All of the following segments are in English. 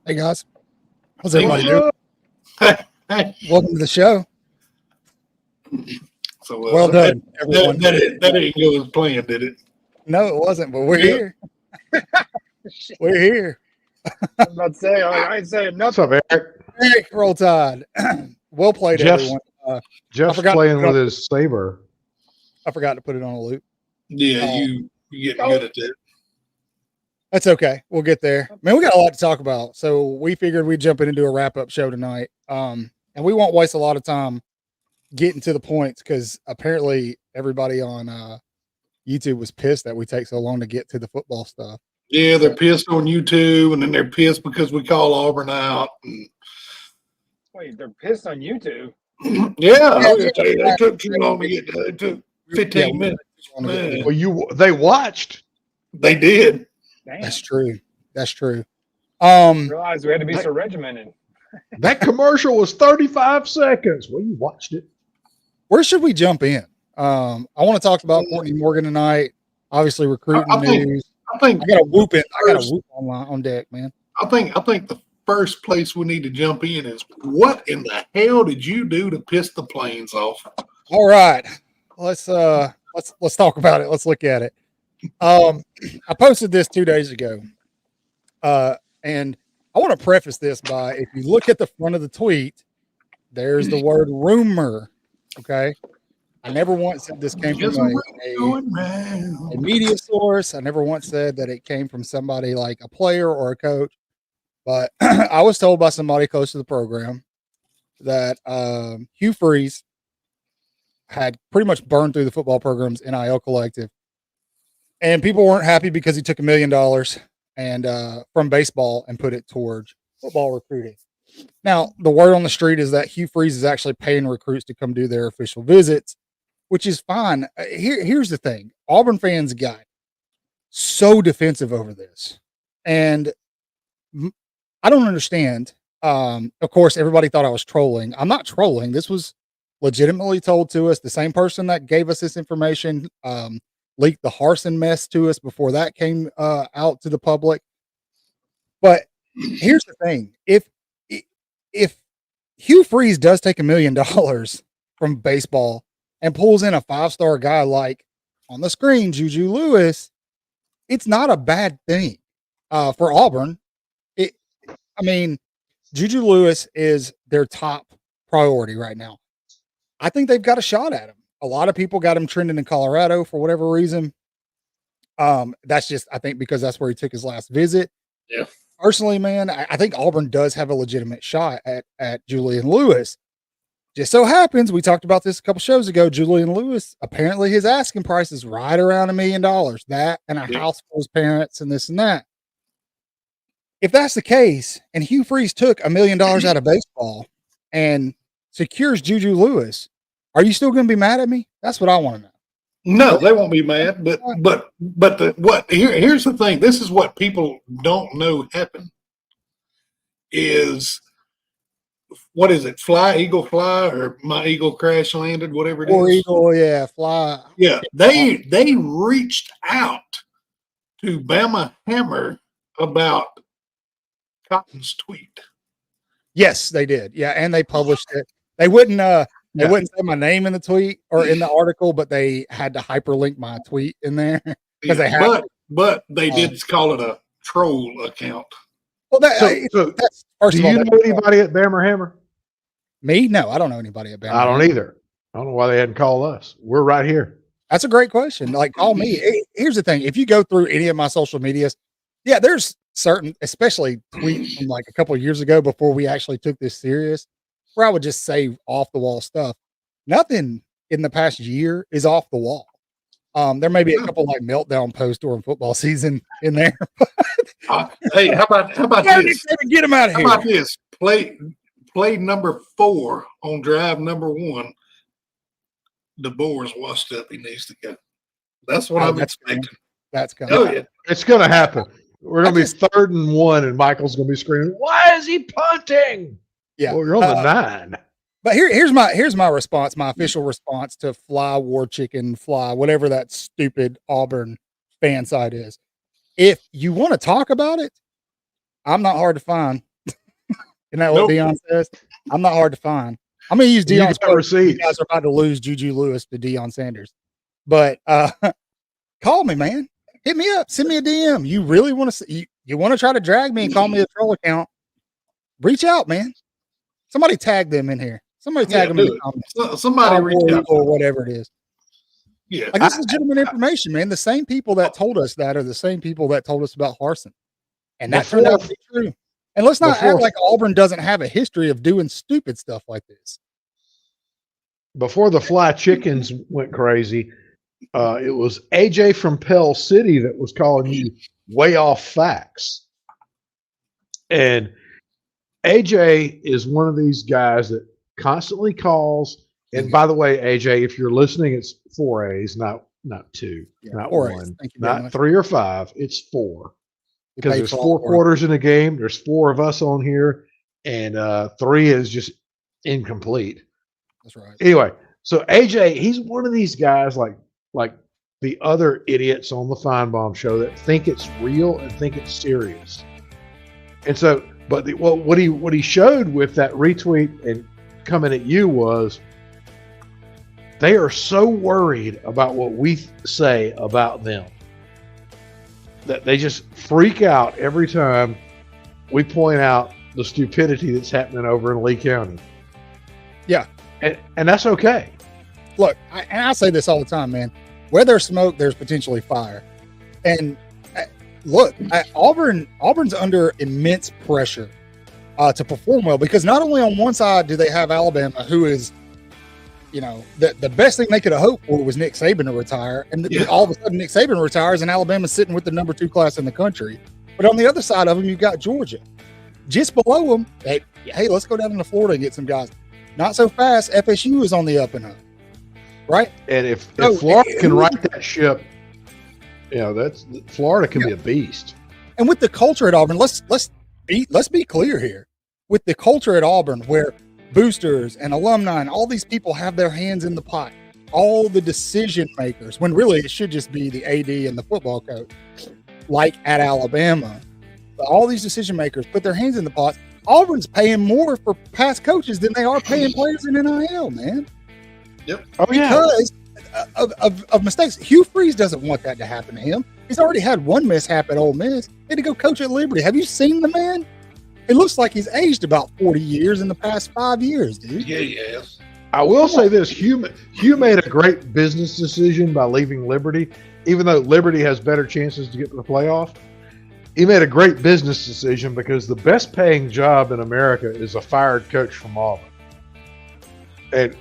Hey guys, how's everybody doing? Welcome to the show. So well done, everyone. That didn't go as planned, did it? No, it wasn't, but we're here. We're here. I was about to say, I ain't saying nothing. What's up, Eric? Eric, roll tide. Well played, everyone. Jeff's playing with his saber. I forgot to put it on a loop. Yeah, you get good at that. That's okay. We'll get there. Man, we got a lot to talk about. So we figured we'd jump into a wrap-up show tonight. And we won't waste a lot of time getting to the points because apparently everybody on YouTube was pissed that we take so long to get to the football stuff. Yeah, they're pissed on YouTube, and then they're pissed because we call Auburn out. Wait, they're pissed on YouTube? Yeah, they took too long to get to. It took 15 minutes. Well, they watched. They did. Damn. That's true. That's true. Realized we had to be so regimented. That commercial was 35 seconds. Well, you watched it. Where should we jump in? I want to talk about Courtney Morgan tonight. Obviously, recruiting news. I got a whoop it. I got a whoop on deck, man. I think the first place we need to jump in is what in the hell did you do to piss the planes off? All right, let's talk about it. Let's look at it. I posted this 2 days ago, and I want to preface this by, if you look at the front of the tweet, there's the word rumor. Okay. I never once said this came from a media source. I never once said that it came from somebody like a player or a coach, but I was told by somebody close to the program that Hugh Freeze had pretty much burned through the football program's NIL collective. And people weren't happy because he took $1 million and from baseball and put it towards football recruiting. Now, the word on the street is that Hugh Freeze is actually paying recruits to come do their official visits, which is fine. Here's the thing. Auburn fans got so defensive over this. And I don't understand. Of course, everybody thought I was trolling. I'm not trolling. This was legitimately told to us. The same person that gave us this information leaked the Harsin mess to us before that came out to the public. But here's the thing. If Hugh Freeze does take $1 million from baseball and pulls in a 5-star guy like on the screen, Juju Lewis, it's not a bad thing for Auburn. Juju Lewis is their top priority right now. I think they've got a shot at him. A lot of people got him trending in Colorado for whatever reason. That's just, I think, because that's where he took his last visit. Yeah. Personally, man, I think Auburn does have a legitimate shot at Julian Lewis. Just so happens, we talked about this a couple shows ago, Julian Lewis, apparently his asking price is right around $1 million. That and a house for his parents and this and that. If that's the case, and Hugh Freeze took $1 million out of baseball and secures Juju Lewis, are you still going to be mad at me? That's what I want to know. No, they won't be mad. But here's the thing. This is what people don't know happened. Is what is it? Eagle fly, or my eagle crash landed, whatever it is. Or eagle, yeah, fly. Yeah, they reached out to Bama Hammer about Cotton's tweet. Yes, they did. Yeah, and they published it. They wouldn't say my name in the tweet or in the article, but they had to hyperlink my tweet in there because they had. But they did call it a troll account. Well, that's first do of all. You know anybody at Bama Hammer? Me? No, I don't know anybody at Bama. I don't either. I don't know why they hadn't called us. We're right here. That's a great question. Like, call me. Here's the thing: if you go through any of my social medias, yeah, there's certain, especially tweets from like a couple of years ago before we actually took this serious, where I would just say off the wall stuff. Nothing in the past year is off the wall. There may be a couple like meltdown posts during football season in there. Hey, how about this? Get them out of How here. about this? Play number 4 on drive number 1. The board's washed up. He needs to go. That's what I'm expecting. That's coming. Oh, yeah. It's going to happen. We're going to be 3rd and 1, and Michael's going to be screaming, "Why is he punting?" Yeah. Well, you're on the 9. But here's my response, my official response to Fly War Chicken Fly, whatever that stupid Auburn fan site is. If you want to talk about it, I'm not hard to find. Isn't that what Deion says? I'm not hard to find. I'm going to use Deion's quote. You guys are about to lose Juju Lewis to Deion Sanders. But call me, man. Hit me up. Send me a DM. You really want to see, you want to try to drag me and call me a troll account? Reach out, man. Somebody tag them in here. Somebody tag them in the comments. Somebody reach out. Or whatever it is. Yeah. Like, this is legitimate information, man. The same people that told us that are the same people that told us about Harsin. And that turned out to be true. And let's not act like Auburn doesn't have a history of doing stupid stuff like this. Before the Fly Chickens went crazy, it was AJ from Pell City that was calling you way off facts. And AJ is one of these guys that constantly calls. And by the way, AJ, if you're listening, it's 4 A's, not 2, not 1, not 3 or 5. It's 4. Because there's 4 quarters in a game. There's 4 of us on here, and 3 is just incomplete. That's right. Anyway, so AJ, he's one of these guys like the other idiots on the Feinbaum show that think it's real and think it's serious. And so, but what he showed with that retweet and coming at you was they are so worried about what we say about them that they just freak out every time we point out the stupidity that's happening over in Lee County. Yeah. And that's okay. Look, I say this all the time, man. Where there's smoke, there's potentially fire. And look, Auburn's under immense pressure to perform well, because not only on one side do they have Alabama, who is, you know, the best thing they could have hoped for was Nick Saban to retire. And all of a sudden Nick Saban retires and Alabama's sitting with the number 2 class in the country. But on the other side of them, you've got Georgia. Just below them, hey, let's go down into Florida and get some guys. Not so fast. FSU is on the up and up. Right? And if Florida can right that ship, you know, Florida can be a beast. And with the culture at Auburn, let's be clear here. With the culture at Auburn, where boosters and alumni and all these people have their hands in the pot, all the decision makers, when really it should just be the AD and the football coach, like at Alabama. But all these decision makers put their hands in the pot. Auburn's paying more for past coaches than they are paying players in NIL, man. Yep. Oh, yeah. Because of mistakes. Hugh Freeze doesn't want that to happen to him. He's already had one mishap at Ole Miss. He had to go coach at Liberty. Have you seen the man? It looks like he's aged about 40 years in the past 5 years, dude. Yeah, yes. I will say this. Hugh made a great business decision by leaving Liberty, even though Liberty has better chances to get to the playoff. He made a great business decision because the best paying job in America is a fired coach from Auburn.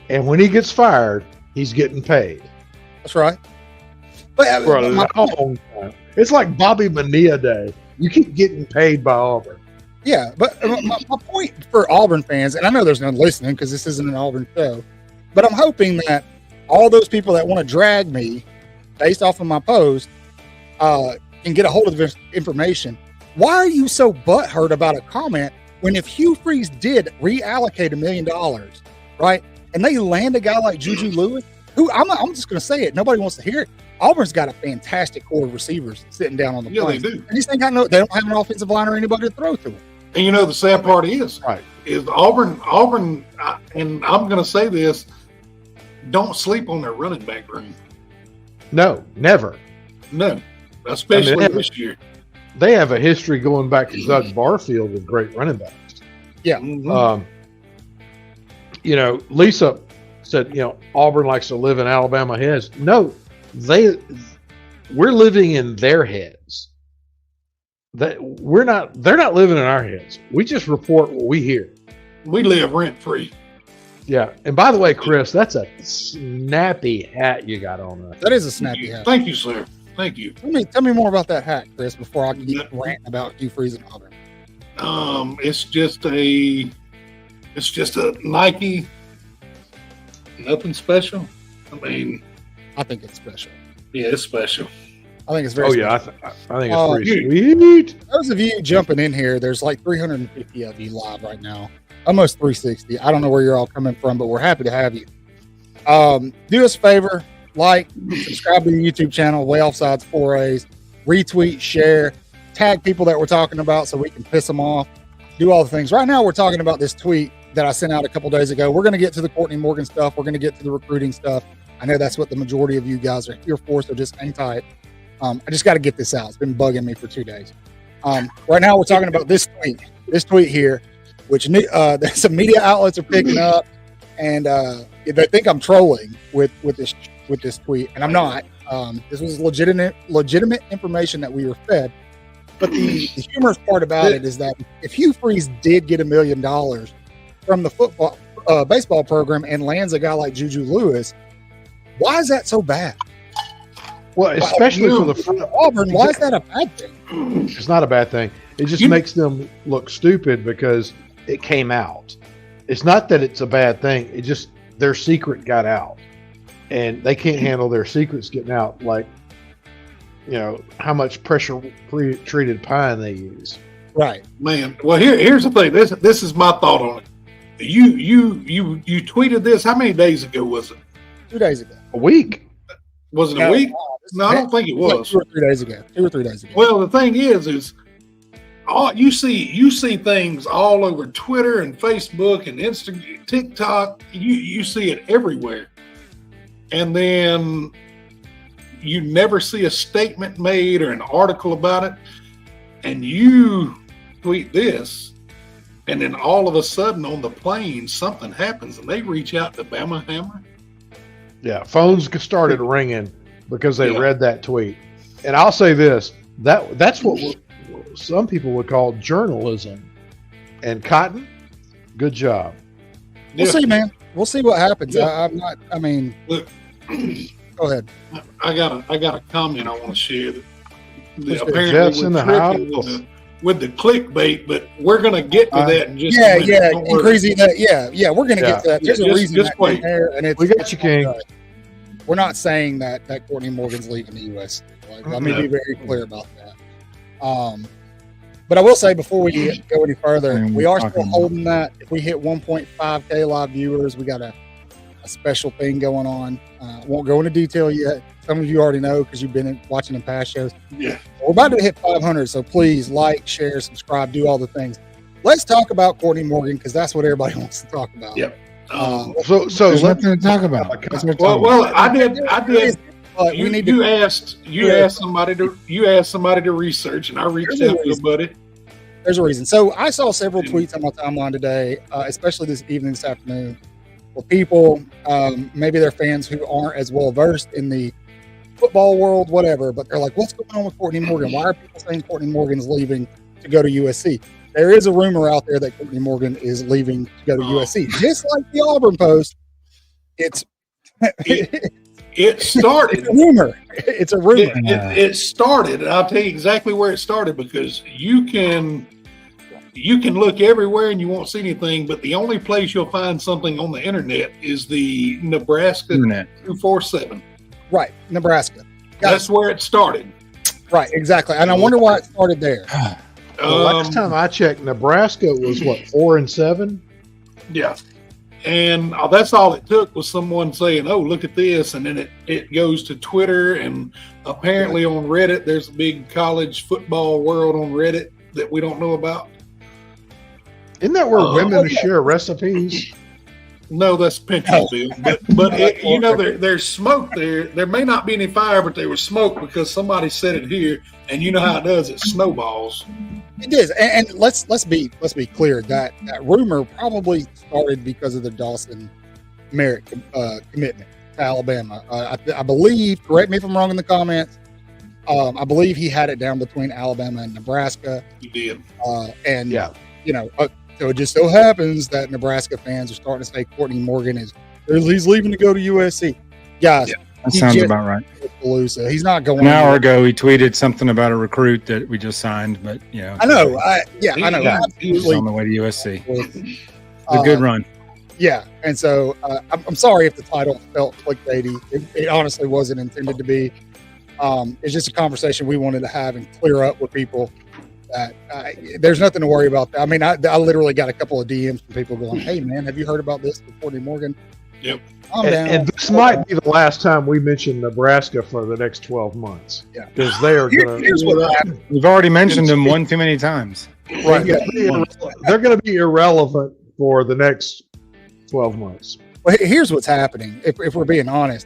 And when he gets fired, he's getting paid. That's right. But for a long time. It's like Bobby Bonilla Day. You keep getting paid by Auburn. Yeah, but my point for Auburn fans, and I know there's none listening because this isn't an Auburn show, but I'm hoping that all those people that want to drag me based off of my post can get a hold of this information. Why are you so butthurt about a comment when if Hugh Freeze did reallocate $1 million, right, and they land a guy like Juju Lewis, who I'm just going to say it, nobody wants to hear it. Auburn's got a fantastic core of receivers sitting down on the plane. They do. And these things they don't have an offensive line or anybody to throw to them. And you know the sad part is Auburn, and I'm going to say this, don't sleep on their running back room. No, never. No, especially this year. They have a history going back to Doug Barfield with great running backs. Yeah. Mm-hmm. You know, Lisa said, you know, Auburn likes to live in Alabama heads. No, we're living in their heads. They're not living in our heads. We just report what we hear. We live rent free. Yeah. And by the way, Chris, that's a snappy hat you got on there. That is a snappy hat. Thank you, sir. Thank you. Tell me more about that hat, Chris, before I keep ranting about Hugh Freeze and Auburn. It's just a Nike. Nothing special. I mean, I think it's special. Yeah, it's special. I think it's very special. I think it's pretty sweet. Those of you jumping in here, there's like 350 of you live right now. Almost 360. I don't know where you're all coming from, but we're happy to have you. Do us a favor, like, subscribe to the YouTube channel, Way Offsides 4A's, retweet, share, tag people that we're talking about so we can piss them off, do all the things. Right now, we're talking about this tweet that I sent out a couple days ago. We're going to get to the Courtney Morgan stuff. We're going to get to the recruiting stuff. I know that's what the majority of you guys are here for, so just hang tight. I just got to get this out. It's been bugging me for 2 days. Right now, we're talking about this tweet here, which some media outlets are picking up, and they think I'm trolling with this tweet, and I'm not. This was legitimate information that we were fed. But the humorous part about it is that if Hugh Freeze did get $1 million from the baseball program and lands a guy like Juju Lewis, why is that so bad? Well, especially for the Auburn, why is that a bad thing? It's not a bad thing. It just makes them look stupid because it came out. It's not that it's a bad thing. It just their secret got out, and they can't handle their secrets getting out. Like, how much pressure treated pine they use. Right, man. Well, here's the thing. This is my thought on it. You tweeted this. How many days ago was it? 2 days ago. A week. Was it a week? No, I don't think it was. 2 or 3 days ago. 2 or 3 days ago. Well, the thing is you see things all over Twitter and Facebook and Instagram, TikTok. You see it everywhere, and then you never see a statement made or an article about it, and you tweet this, and then all of a sudden on the plane something happens, and they reach out to Bama Hammer. Yeah, phones started ringing because they read that tweet. And I'll say this, that's what some people would call journalism. And Cotton, good job. We'll see, man. We'll see what happens. Yeah. Look, go ahead. I got a comment I want to share. Apparently Jeff's in the house. With the clickbait, but we're going to get to that in just a minute. We're going to get to that. There's a reason just wait. There, and we got you, King. We're not saying that Courtney Morgan's leaving the USC. Let me be very clear about that. But I will say before we go any further, we are still holding that. If we hit 1.5K live viewers, we got a special thing going on. Won't go into detail yet. Some of you already know because you've been watching in past shows. Yeah. We're about to hit 500, so please like, share, subscribe, do all the things. Let's talk about Courtney Morgan because that's what everybody wants to talk about. Yep. So there's nothing to talk about. Well, I did. You asked somebody to research, and I reached out to a buddy. There's a reason. So I saw several tweets on my timeline today, especially this afternoon, where people, maybe they're fans who aren't as well versed in the football world, whatever, but they're like, what's going on with Courtney Morgan? Why are people saying Courtney Morgan is leaving to go to USC? There is a rumor out there that Courtney Morgan is leaving to go to USC. Just like the Auburn Post, it started. It's a rumor. It's a rumor. It started, and I'll tell you exactly where it started because you can look everywhere and you won't see anything, but the only place you'll find something on the internet is the Nebraska 247. Right, Nebraska. That's where it started. Right, exactly. And I wonder why it started there. Last time I checked, Nebraska was 4-7. Yeah, and that's all it took was someone saying, "Oh, look at this," and then it goes to Twitter, and apparently on Reddit, there's a big college football world on Reddit that we don't know about. Isn't that where women share recipes? No, that's Pinterest, Bill. But there's smoke there. There may not be any fire, but there was smoke because somebody said it here, and you know how it does. It snowballs. It is, and let's be clear that rumor probably started because of the Dawson Merritt commitment. to Alabama. I believe, correct me if I'm wrong in the comments, I believe he had it down between Alabama and Nebraska. He did. And, so it just so happens that Nebraska fans are starting to say Courtney Morgan he's leaving to go to USC. Guys, That sounds about right. He's not going An hour ago, he tweeted something about a recruit that we just signed, but I know. I know. He's on the way to USC. A good run. Yeah, and so I'm sorry if the title felt clickbaity. It honestly wasn't intended to be. It's just a conversation we wanted to have and clear up with people. That there's nothing to worry about. I mean, I literally got a couple of DMs from people going, "Hey, man, have you heard about this with Courtney Morgan?" Yep. And this might be the last time we mention Nebraska for the next 12 months. Yeah, because they are going to. We've already mentioned them one too many times. Right. They're going to be irrelevant for the next 12 months. Well, here's what's happening. If we're being honest,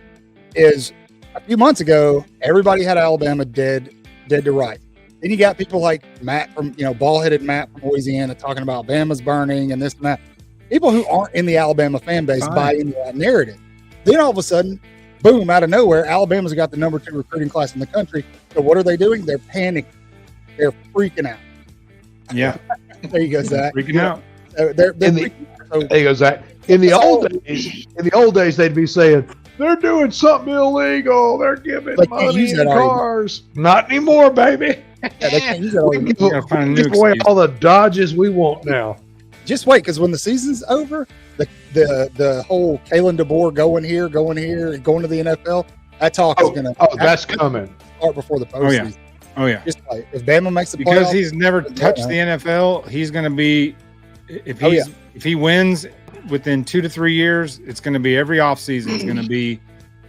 is a few months ago everybody had Alabama dead to rights. Then you got people like Matt from ball-headed Matt from Louisiana talking about Bama's burning and this and that. People who aren't in the Alabama fan base buy into that narrative. Then all of a sudden, boom, out of nowhere, Alabama's got the number 2 recruiting class in the country. So what are they doing? They're panicking. They're freaking out. Yeah. There you go, Zach. Freaking out. They're freaking out. So, there you go, Zach. In the old days, they'd be saying, they're doing something illegal. They're giving money and cars. Not anymore, baby. Yeah, they can't use that. We give away all the Dodges we want now. Just wait, because when the season's over, the whole Kalen DeBoer going here, and going to the NFL, that talk is going to. Oh, that's coming. Start before the postseason. Oh yeah. Just wait. If Bama makes the because playoff, he's never touched the NFL, he's going to be. If he wins within 2 to 3 years, it's going to be every offseason. It's going to be.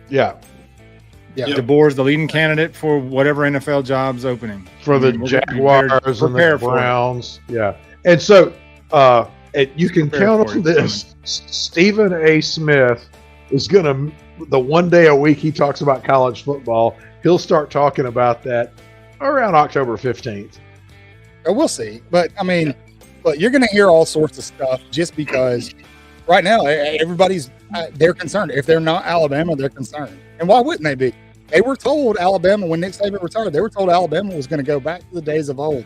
Yeah. DeBoer's the leading candidate for whatever NFL job's opening for the Jaguars and the Browns. Yeah, and so you can count on this. Stephen A. Smith is going to the one day a week he talks about college football. He'll start talking about that around October 15th. We'll see, but I mean, but you're going to hear all sorts of stuff just because right now everybody's they're concerned. If they're not Alabama, they're concerned, and why wouldn't they be? They were told Alabama, when Nick Saban retired, they were told Alabama was going to go back to the days of old.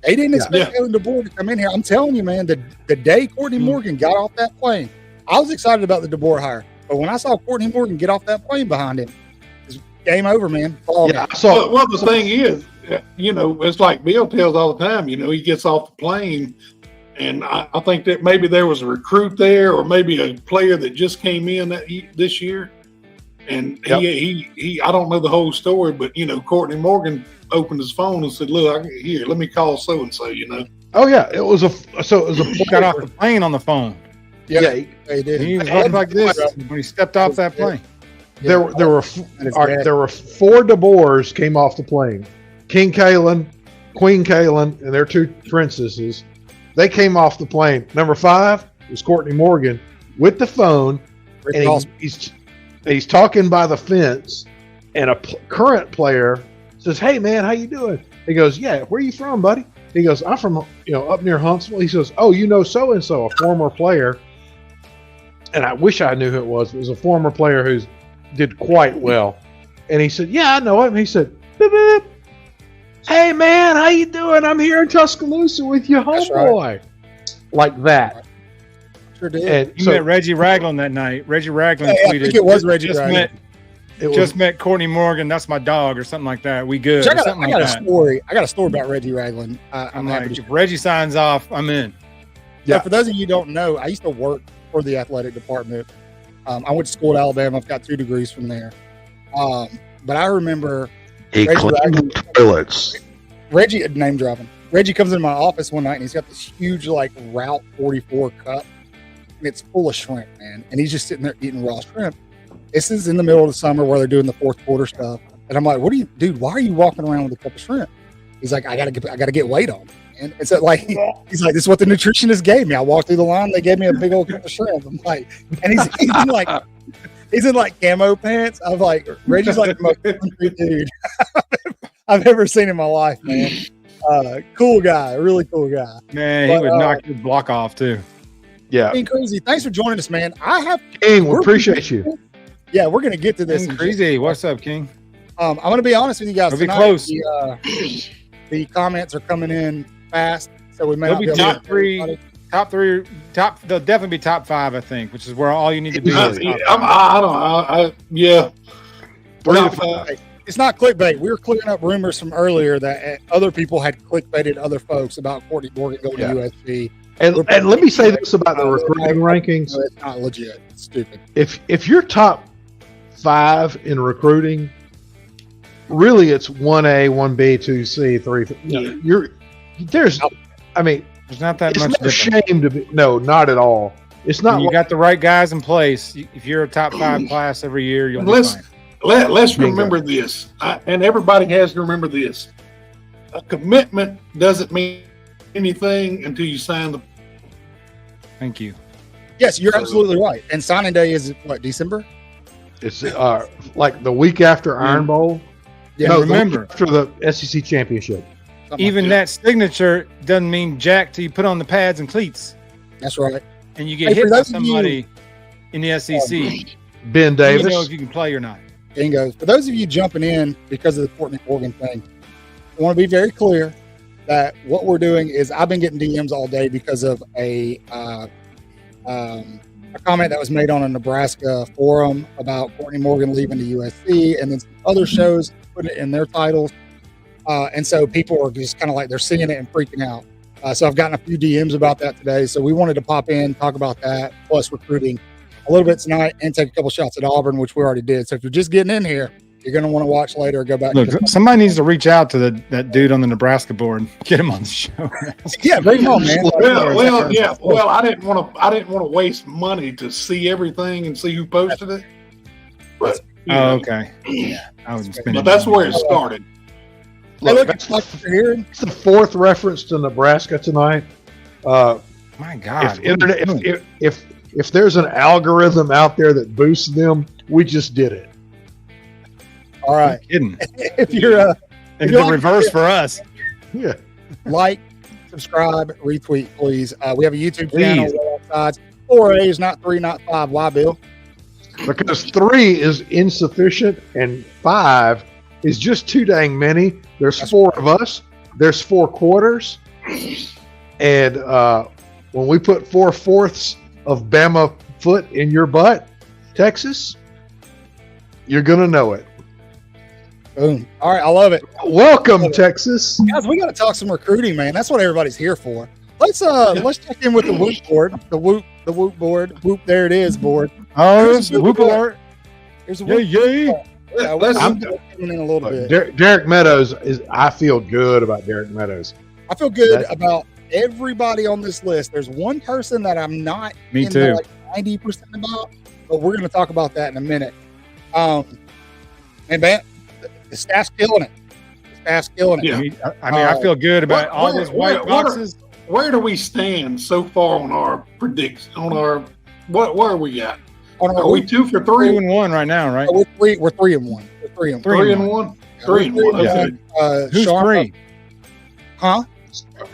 They didn't expect Kalen DeBoer to come in here. I'm telling you, man, the day Courtney Morgan got off that plane, I was excited about the DeBoer hire. But when I saw Courtney Morgan get off that plane behind him, it's game over, man. Well, the thing is, it's like Bill tells all the time, he gets off the plane, and I think that maybe there was a recruit there or maybe a player that just came in this year. And he I don't know the whole story, but Courtney Morgan opened his phone and said, "Look, here, let me call so and so." Oh yeah, it was a got off the plane on the phone. Yeah, he did. He was walking like this when he stepped off that plane. There were 4 DeBoers came off the plane. King Kalen, Queen Kalen, and their 2 princesses. They came off the plane. Number 5 was Courtney Morgan with the phone, and he's talking by the fence, and a current player says, "Hey man, how you doing?" He goes, "Yeah, where you from, buddy?" He goes, "I'm from up near Huntsville." He says, "Oh, so and so, a former player." And I wish I knew who it was. It was a former player who did quite well. And he said, "Yeah, I know him." He said, "Beep, beep. Hey man, how you doing? I'm here in Tuscaloosa with your homeboy." Right. Like that. Sure did. And you met Reggie Ragland that night. Reggie Ragland tweeted. I think it was Reggie Ragland. Just met Courtney Morgan. That's my dog, or something like that. We good. I got a story. I got a story about Reggie Ragland. I'm like, if Reggie signs off, I'm in. Yeah. So for those of you who don't know, I used to work for the athletic department. I went to school at Alabama. I've got 2 degrees from there. But I remember Reggie name dropping. Reggie comes into my office one night and he's got this huge Route 44 cup. And it's full of shrimp, man. And he's just sitting there eating raw shrimp. This is in the middle of the summer where they're doing the 4th quarter stuff. And I'm like, dude, why are you walking around with a cup of shrimp? He's like, I gotta get weight on. And it's he's like, this is what the nutritionist gave me. I walked through the line, they gave me a big old cup of shrimp. I'm like, and he's in camo pants. I'm like, Reggie's like the most country dude I've ever seen in my life, man. Cool guy, really cool guy. Man, he would knock your block off too. Yeah. Crazy. Thanks for joining us, man. King, we appreciate you. Yeah, we're gonna get to this. Crazy. What's up, King? I'm gonna be honest with you guys. It'll be tonight. close. The comments are coming in fast, so we may They'll not be able to top get three. everybody. Top three, they'll definitely be top 5, I think, which is where all you need to be. Yeah. We're not, it's not clickbait. We were clearing up rumors from earlier that other people had clickbaited other folks about Courtney Morgan going to USC. And let me say this about the recruiting rankings. No, it's not legit. It's stupid. If you're top 5 in recruiting, really it's 1A, 1B, 2C, 3. There's not that it's much not a difference. shame to be. No, not at all. It's not. When you got the right guys in place. If you're a top 5 class every year, you'll be fine. Let's remember this, and everybody has to remember this. A commitment doesn't mean anything until you sign the. Thank you. Yes, you're absolutely right. And signing day is what, December? It's like the week after Iron Bowl. Yeah, No, remember after the SEC championship. Even that signature doesn't mean jack till you put on the pads and cleats, That's right. and you get Hey, hit for by those of you- somebody in the SEC. Ben You Davis. know if you can play or not. Bingo. For those of you jumping in because of the Courtney Morgan thing, I want to be very clear that what we're doing is I've been getting DMs all day because of a comment that was made on a Nebraska forum about Courtney Morgan leaving the USC, and then some other shows put it in their titles. And so people are just kind of like they're seeing it and freaking out. So I've gotten a few DMs about that today. So we wanted to pop in, talk about that, plus recruiting a little bit tonight, and take a couple shots at Auburn, which we already did. So if you're just getting in here, you're going to want to watch later or go back. Look, somebody needs to reach out to that dude on the Nebraska board, and get him on the show. Yeah, bring him on, man. Well, I didn't want to waste money to see everything and see who posted it. But Okay. Yeah, I was spending. but that's where it started. Hey, Look, look, it's like you're hearing. That's the 4th reference to Nebraska tonight. My God. If there's an algorithm out there that boosts them, we just did it. All right. Kidding. If you're It's you're the reverse for us. Yeah. like, subscribe, retweet, please. We have a YouTube Please. channel. Sides. 4 A's, not 3, not 5. Why, Bill? Because 3 is insufficient and 5 is just too dang many. There's 4 of us. There's 4 quarters. And when we put 4/4 of Bama foot in your butt, Texas, you're going to know it. Boom. All right, I love it. Welcome, Texas. Guys, we got to talk some recruiting, man. That's what everybody's here for. Let's check in with the Whoop board. The Whoop board. Whoop, there it is, board. Oh, it's the whoop alert. Here's a Yeah, Whoop. yeah. I'm coming in a little bit. Derek Meadows I feel good about Derek Meadows. I feel good about everybody on this list. There's one person that I'm not Me in too. the, like 90% about, but we're going to talk about that in a minute. And man, the staff's killing it. The staff's killing it. Yeah. I feel good about all those white boxes. Where do we stand so far on our prediction? What are we at? Are we 2 for 3? 2-1 right now, right? We're 3-1. We're 3-1. Three and one. 3-1. Okay. Who's Sharp, 3? Huh?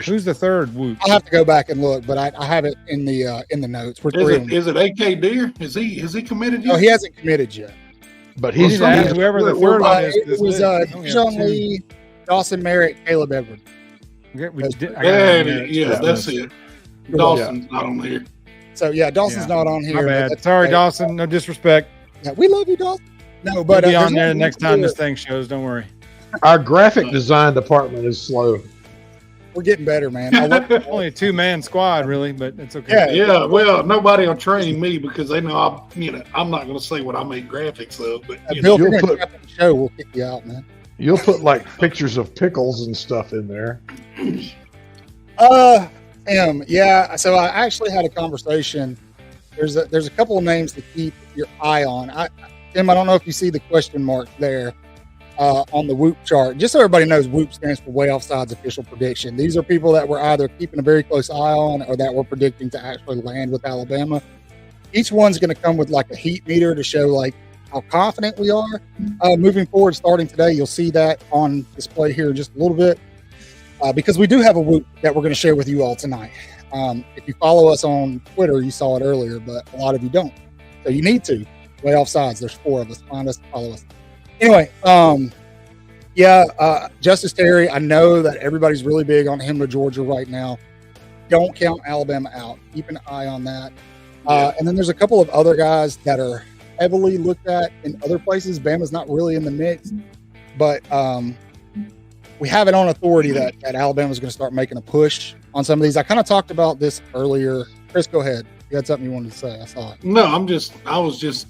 Who's the third whoop? I'll have to go back and look, but I have it in the notes. We're 3-1. Is it AK Deer? Is he committed yet? No, he hasn't committed yet. But He's he's whoever the third one is. It was John Lee, Dawson Merritt, Caleb Everett. That's it. Dawson's not on here. So yeah, Dawson's not on here. My but bad. that's Sorry, okay. Dawson. No disrespect. Yeah, we love you, Dawson. No, But but be on there's there nothing next to time do. this thing shows. Don't worry. our graphic design department is slow. We're getting better, man. I love Only a 2-man squad, really, but it's okay. Yeah. Well, nobody will train me because they know I'm not going to say what I make graphics of. But Bill, if you're You'll gonna put- cap the show, we'll kick you out, man. You'll put like pictures of pickles and stuff in there. Yeah. So I actually had a conversation. There's a couple of names to keep your eye on. Tim, I don't know if you see the question mark there on the Whoop chart. Just so everybody knows, Whoop stands for Way Offsides Official Prediction. These are people that we're either keeping a very close eye on or that we're predicting to actually land with Alabama. Each one's going to come with like a heat meter to show like how confident we are. Moving forward, starting today, you'll see that on display here in just a little bit because we do have a Whoop that we're going to share with you all tonight. If you follow us on Twitter, you saw it earlier, but a lot of you don't. So you need to. way off sides. There's 4 of us. Find us, follow us. Anyway, Justice Terry, I know that everybody's really big on him to Georgia right now. Don't count Alabama out. Keep an eye on that. And then there's a couple of other guys that are heavily looked at in other places. Bama's not really in the mix, but we have it on authority that Alabama's going to start making a push on some of these. I kind of talked about this earlier. Chris, go ahead. You had something you wanted to say. I saw it. No, I was just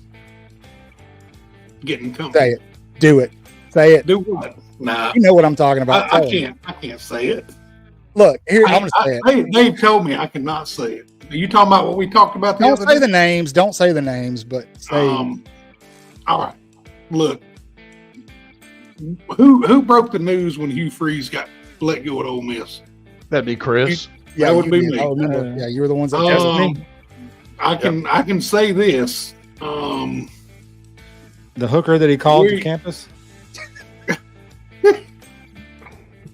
getting comfortable. Say it. Do it. Say it. Do what? Nah. You know what I'm talking about. I can't say it. Look, here, I'm going to say it. Dave told me I cannot say it. Are you talking about what we talked about the Don't other say day? the names. Don't say the names, but say. All right. Look. Who broke the news when Hugh Freeze got let go at Ole Miss? That'd be Chris. Yeah, that would be me. I remember. Yeah, you were the ones that tested me. I can say this. The hooker that he called to campus.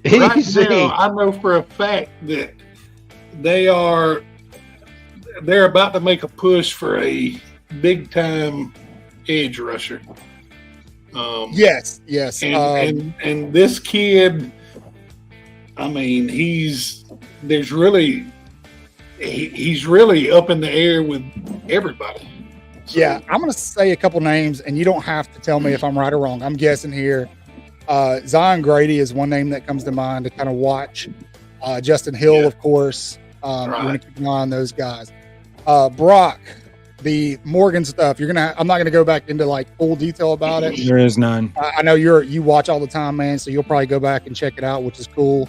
Right Easy. now, I know for a fact that they're about to make a push for a big time edge rusher. Yes. And this kid, I mean, he's really up in the air with everybody. So, Yeah, I'm going to say a couple names, and you don't have to tell me if I'm right or wrong. I'm guessing here. Zion Grady is one name that comes to mind to kind of watch. Justin Hill, of course. You want to keep an eye on those guys. Brock, the Morgan stuff. I'm not going to go back into like full detail about it. There is none. I know you watch all the time, man. So you'll probably go back and check it out, which is cool.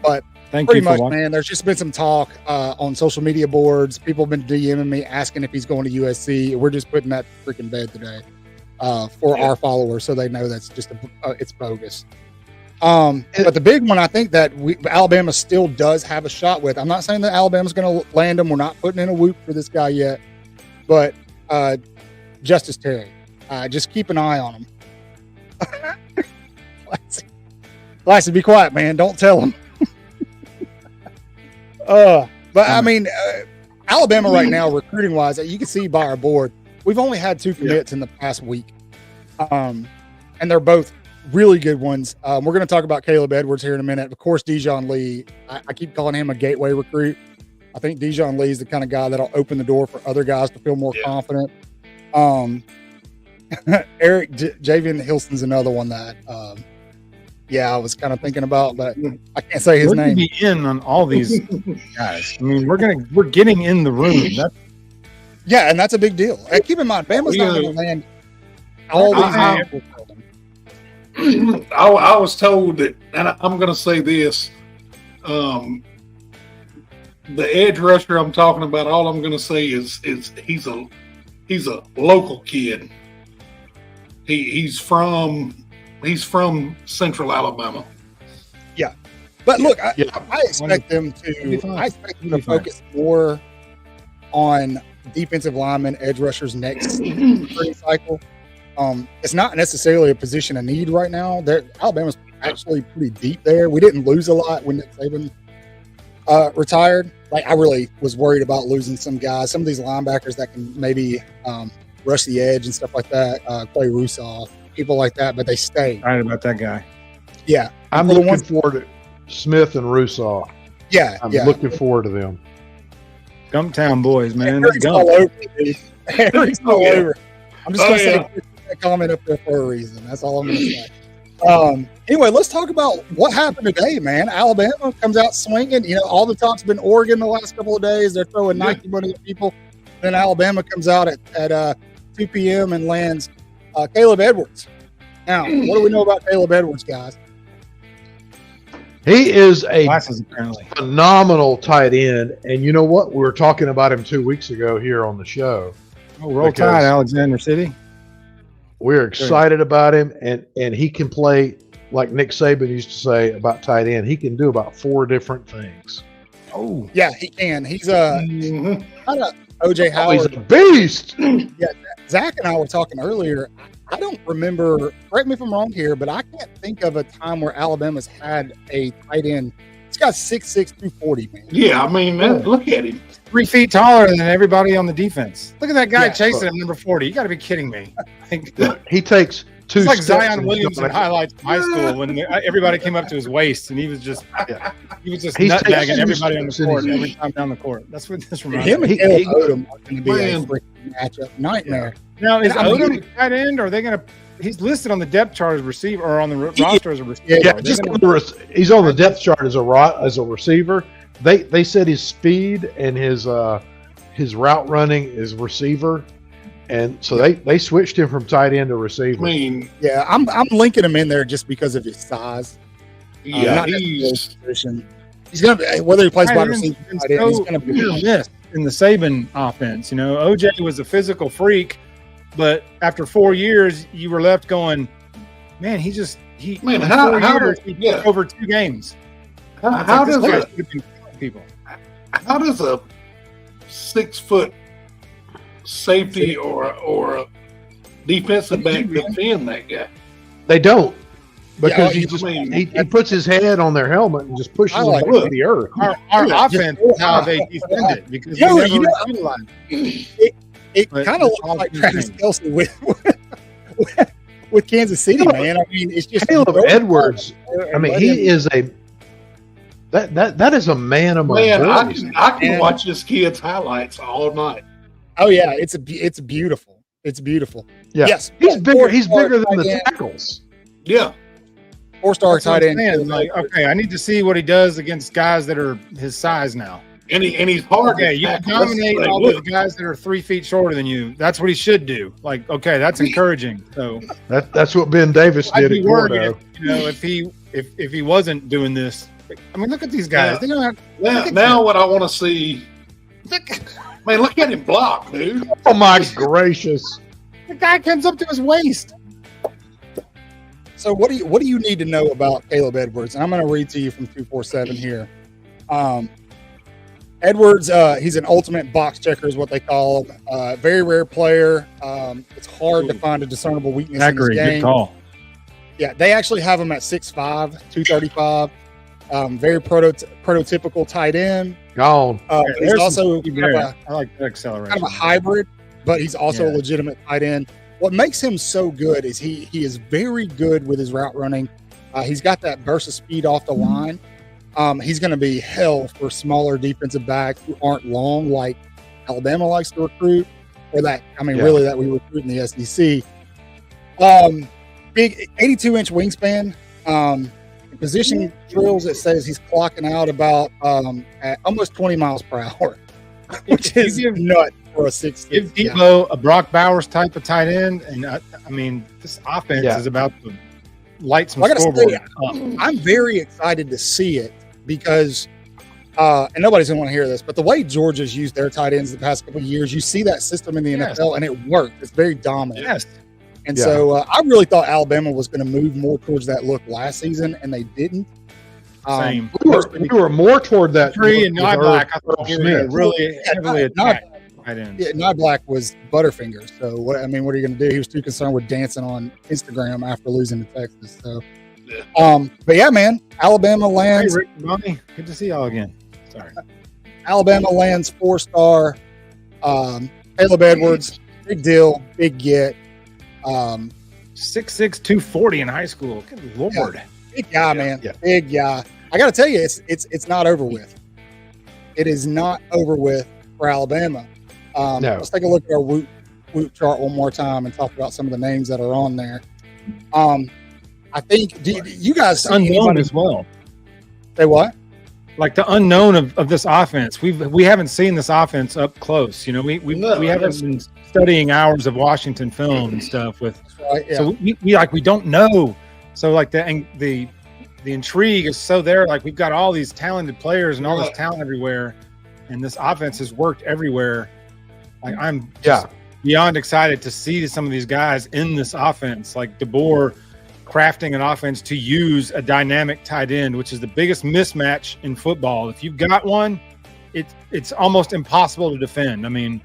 But Thank pretty you for much, watching. man, there's just been some talk on social media boards. People have been DMing me asking if he's going to USC. We're just putting that freaking bed today for our followers, so they know that's just it's bogus. But the big one, I think that Alabama still does have a shot with. I'm not saying that Alabama's going to land him. We're not putting in a whoop for this guy yet. But Justice Terry, just keep an eye on him. Classy, be quiet, man. Don't tell him. But I mean, Alabama right now, recruiting wise, you can see by our board, we've only had 2 commits in the past week, and they're both really good ones. We're going to talk about Caleb Edwards here in a minute. Of course, Dijon Lee. I keep calling him a gateway recruit. I think Dijon Lee is the kind of guy that'll open the door for other guys to feel more confident. Eric Javian Hilson's another one that, I was kind of thinking about, but I can't say his name. Be in on all these guys. I mean, we're getting in the room. And that's a big deal. And keep in mind, Bama's not going to land all these. I was told that, and I'm going to say this. The edge rusher I'm talking about, all I'm going to say is he's a local kid. He's from Central Alabama. Yeah, but look, I expect them to focus more on defensive linemen, edge rushers next recruiting cycle. It's not necessarily a position of need right now. Alabama's actually pretty deep there. We didn't lose a lot when Nick Saban retired. Like, I really was worried about losing some guys, some of these linebackers that can maybe rush the edge and stuff like that, Clay Rusaw, people like that, but they stay. Right about that guy. Yeah. I'm looking forward to Smith and Rusaw. Yeah. I'm looking forward to them. Gumptown boys, man. Eric's all over, dude. Eric's all over. I'm just going to say that comment up there for a reason. That's all I'm going to say. Anyway, let's talk about what happened today, man. Alabama comes out swinging. You know, all the talk's been Oregon the last couple of days. They're throwing Nike money at people. Then Alabama comes out at 2 p.m. and lands Caleb Edwards. Now, what do we know about Caleb Edwards, guys? He is a apparently phenomenal tight end. And you know what? We were talking about him 2 weeks ago here on the show. Oh, roll tide, Alexander City. We're excited about him, and he can play, like Nick Saban used to say about tight end, he can do about 4 different things. Oh, yeah, he can. He's kind of OJ Howard. He's a beast. Yeah, Zach and I were talking earlier. I don't remember, correct me if I'm wrong here, but I can't think of a time where Alabama's had a tight end This guy's 6'6", 240, man. Yeah, I mean, look at him. 3 feet taller than everybody on the defense. Look at that guy Yeah, chasing him, number 40. You got to be kidding me. I think He takes two. it's like steps Zion and Williamson he's gone. highlights in high school when everybody came up to his waist and he was just He's nutbagging taking everybody on the steps court and every time down the court. That's what this reminds Him me. and Caleb Odom are going to be a Man. freaking matchup nightmare. Now is I mean, Odom a tight end? Or are they going to? He's listed on the depth chart as receiver or on the roster as a receiver. Yeah, Are they just gonna- he's on the depth chart as a receiver. They said his speed and his route running is receiver, and so they switched him from tight end to I receiver. mean, Yeah, I'm linking him in there just because of his size. yeah, not necessarily his he's position. He's going to be, whether he plays Tight wide end's receiver, been tight end, he's so going to be hit or miss in the Saban offense. You know, OJ was a physical freak, but after 4 years, you were left going, man, he Man, in how- 4 how years, did- he yeah. took over 2 games. how It's does like, this guy a should have been killing people? how does a 6 foot safety or a defensive back defend that guy? They don't because Yeah, he just I mean- he puts his head on their helmet and just pushes I them like back to the earth. Our Yeah, offense just- is how they defend it because You know, we never you know- utilize It But kind of it's looks all like the Travis same. Kelsey with Kansas City, man. I mean, it's just Caleb Edwards. I mean, Let he him- is a that is a man among Man, boys. I can And- watch this kid's highlights all night. Oh yeah, it's beautiful. It's beautiful. Yeah. Yes, He's bigger. He's bigger than the tight end, tackles. Yeah, 4-star That's what tight I'm end. saying. Like, okay, I need to see what he does against guys that are his size now. and he's hard. Okay, to you tackle. dominate That's all the the thing. guys that are 3 feet shorter than you. That's what he should do. Like, okay, that's encouraging. So That's what Ben Davis I'd did be at worried, Gordo. if he wasn't doing this. I mean, look at these guys. Yeah. They don't have, Now what I want to see, man, look at him block, dude. Oh my gracious! the guy comes up to his waist. So what do you need to know about Caleb Edwards? And I'm going to read to you from 247 here. Edwards, he's an ultimate box checker, is what they call him. Very rare player. It's hard to find a discernible weakness in his game. Yeah, they actually have him at 6'5", 235. Very prototypical tight end. Gone. He's also kind of a I like that acceleration. kind of a hybrid, but he's also a Yeah. legitimate tight end. What makes him so good is he is very good with his route running. He's got that burst of speed off the line. He's going to be hell for smaller defensive backs who aren't long, like Alabama likes to recruit, or really that we recruit in the SEC. Big 82-inch wingspan. In position drills, it says he's clocking out about at almost 20 miles per hour, which is nuts for a 6'6". Give Debo a Brock Bowers type of tight end, and I mean, this offense is about to light some I gotta scoreboard say, up. I'm very excited to see it because, and nobody's gonna want to hear this, but the way Georgia's used their tight ends the past couple of years, you see that system in the Yes. NFL, and it worked. It's very dominant. Yes, And Yeah. so I really thought Alabama was going to move more towards that look last season, and they didn't. same. We were more toward that. Tree and with Nyback, I Irv thought we were Smith. really heavily attacked tight ends. Yeah, Nye Black was Butterfinger. So what are you going to do? He was too concerned with dancing on Instagram after losing to Texas. So, but yeah, man, Alabama Hey, lands. Rick and Bonnie, good to see y'all again. Sorry. Alabama lands 4-star. Caleb Edwards, big deal, big get. 6'6", 240 in high school. Good Lord. Big guy, man. Yeah. Big guy. I got to tell you, it's not over with. It is not over with for Alabama. No. Let's take a look at our Woot chart one more time and talk about some of the names that are on there. I think you guys see Unknown anybody as well. say what? Like the unknown of this offense. We haven't seen this offense up close. You know, we haven't been studying hours of Washington film and stuff with. Right, yeah. So we don't know. So like the intrigue is so there. Like we've got all these talented players and all this talent everywhere, and this offense has worked everywhere. Like I'm beyond excited to see some of these guys in this offense, like DeBoer crafting an offense to use a dynamic tight end, which is the biggest mismatch in football. If you've got one, it's almost impossible to defend. I mean,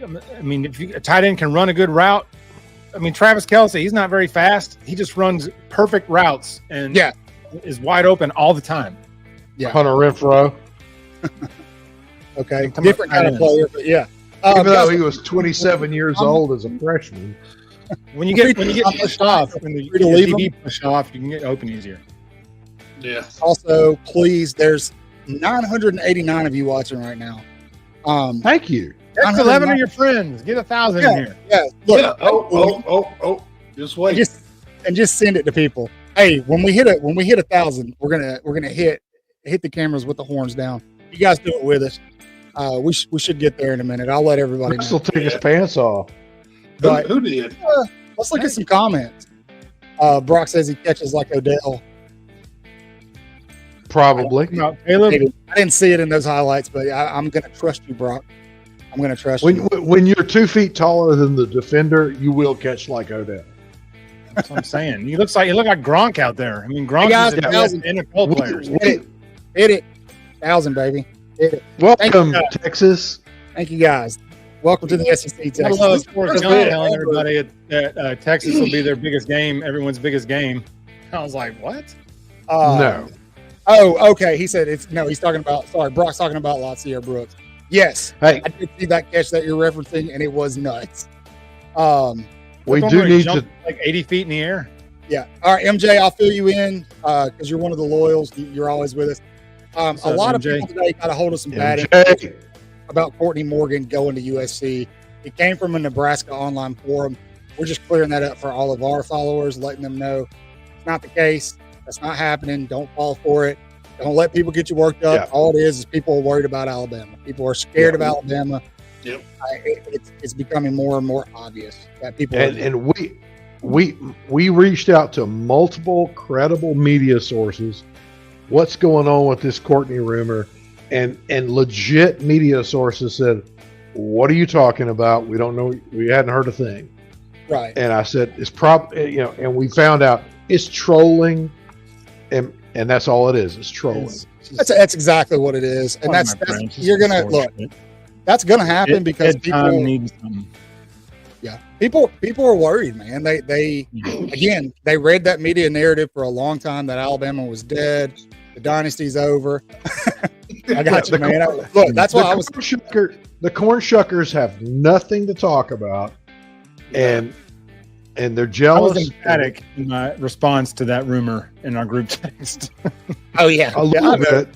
if a tight end can run a good route, I mean, Travis Kelsey, he's not very fast. He just runs perfect routes and is wide open all the time. Yeah. Hunter Renfro. Okay, different kind of player, but yeah. Even though he was 27 years old as a freshman. When you get pushed off, when the DB pushed off, you can get open easier. Yeah. Also, please, there's 989 of you watching right now. Thank you. Text 11 of your friends. Get 1,000 in here. Yeah. Look, Yeah. Oh. Just wait. Just send it to people. Hey, when we hit 1,000, we're gonna hit the cameras with the horns down. You guys do it with us. We should get there in a minute. I'll let everybody know. Chris will take his pants off. But Who did? let's look at some comments. Brock says he catches like Odell. Probably. No, Caleb, Maybe. I didn't see it in those highlights, but I'm going to trust you, Brock. I'm going to trust you. When you're 2 feet taller than the defender, you will catch like Odell. that's what I'm saying. You look like Gronk out there. I mean, Gronk Hey guys, is the best NFL players. Hit it. 1,000, baby. Hit it. Welcome, Texas. Thank you, guys. Welcome to the SEC, I Texas. love Forrest Gump telling everybody that Texas will be their biggest game, everyone's biggest game. I was like, what? No. Oh, okay. He said he's talking about, Brock's talking about Latsier Brooks. Yes. Hey, I did see that catch that you're referencing, and it was nuts. we do need to. Like 80 feet in the air. Yeah. All right, MJ, I'll fill you in because you're one of the loyals. You're always with us. A lot of people today got a hold of some bad information about Courtney Morgan going to USC. It came from a Nebraska online forum. We're just clearing that up for all of our followers, letting them know it's not the case. That's not happening. Don't fall for it. Don't let people get you worked up. Yeah. All it is people are worried about Alabama. People are scared of Alabama. Yep. It's becoming more and more obvious that people And we reached out to multiple credible media sources. What's going on with this Courtney rumor? And legit media sources said, "What are you talking about? We don't know. We hadn't heard a thing." right. And I said, "It's and we found out it's trolling, and that's all it is. It's trolling." That's exactly what it is, and that's you're gonna look. That's gonna happen because people need something. Yeah, people are worried, man. They again, they read that media narrative for a long time that Alabama was dead, the dynasty's over. I got you, man. Look, that's why I was. The corn shuckers have nothing to talk about, and they're I jealous. was emphatic in my response to that rumor in our group text. Oh yeah, A little bit,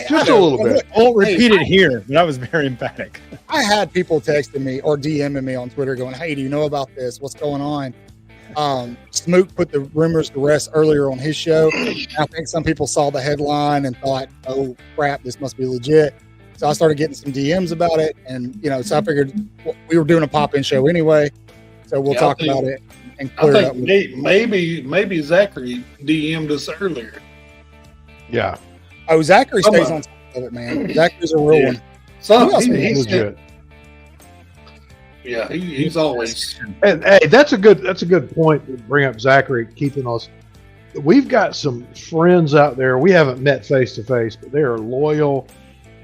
just a little bit. I won't repeat it here, but I was very emphatic. I had people texting me or DMing me on Twitter going, "Hey, do you know about this? What's going on?" Smook put the rumors to rest earlier on his show. I think some people saw the headline and thought, "Oh crap, this must be legit." So I started getting some DMs about it, and so I figured we were doing a pop-in show anyway, so we'll talk about it and clear it up. Maybe Zachary DM'd us earlier. Yeah. Oh, Zachary stays on top of it, man. Zachary's a real one. So He's good. Yeah, he's always. And hey, that's a good point to bring up Zachary keeping us. We've got some friends out there we haven't met face to face, but they are loyal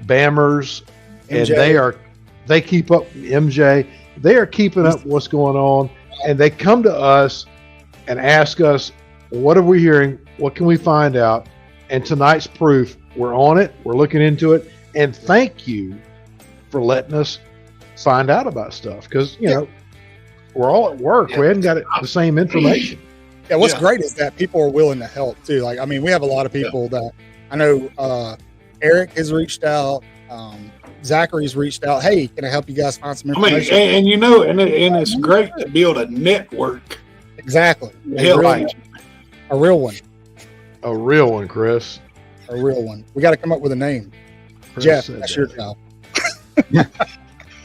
Bammers, and they keep up MJ. They are keeping up what's going on, and they come to us and ask us, "What are we hearing? What can we find out?" And tonight's proof. We're on it. We're looking into it, and thank you for letting us find out about stuff because we're all at work. We hadn't got the same information. Yeah, what's great is that people are willing to help too. Like, I mean, we have a lot of people that I know. Eric has reached out. Zachary's reached out. Hey, can I help you guys find some information? And it's great to build a network. Exactly. A real one. A real one, Chris. A real one. We got to come up with a name. Chris Jeff, that's your job.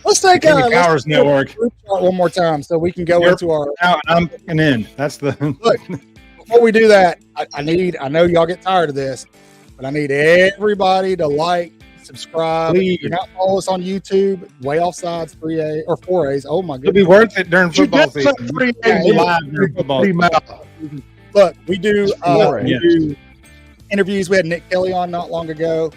Let's take Powers Network one more time so we can go into our. Now I'm picking in. That's the look. Before we do that, I know y'all get tired of this, but I need everybody to like, subscribe. Please. If you're not follow us on YouTube, Way Offsides 3A or 4A's. Oh my it'll goodness. be worth it during football season. Live during football season. Look, we do interviews. We had Nick Kelly on not long ago.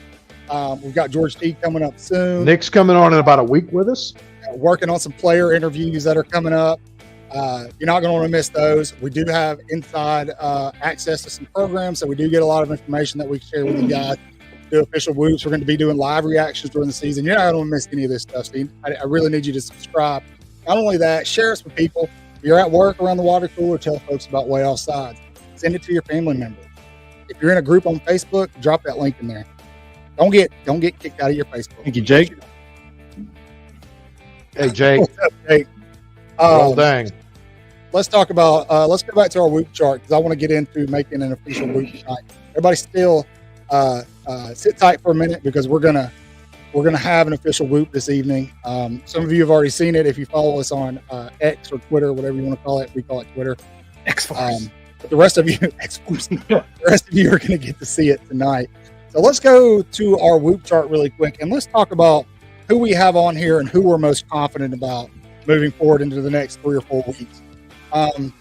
We've got George T coming up soon. Nick's coming on in about a week with us. Working on some player interviews that are coming up. You're not going to want to miss those. We do have inside access to some programs, so we do get a lot of information that we share with you guys. do official whoops. We're going to be doing live reactions during the season. You're not going to miss any of this stuff, Steve. I really need you to subscribe. Not only that, share us with people. If you're at work around the water cooler, tell folks about Way Off Sides. Send it to your family members. If you're in a group on Facebook, drop that link in there. Don't get kicked out of your Facebook. Thank you, Jake. Hey, Jake. What's up, Jake? Well, dang. Let's talk about. Let's go back to our whoop chart because I want to get into making an official whoop tonight. Everybody, still sit tight for a minute because we're gonna have an official whoop this evening. Some of you have already seen it if you follow us on X or Twitter, whatever you want to call it. We call it Twitter. X-Force. But the rest of you, X-Force, the rest of you are going to get to see it tonight. So let's go to our whoop chart really quick and let's talk about who we have on here and who we're most confident about moving forward into the next 3 or 4 weeks.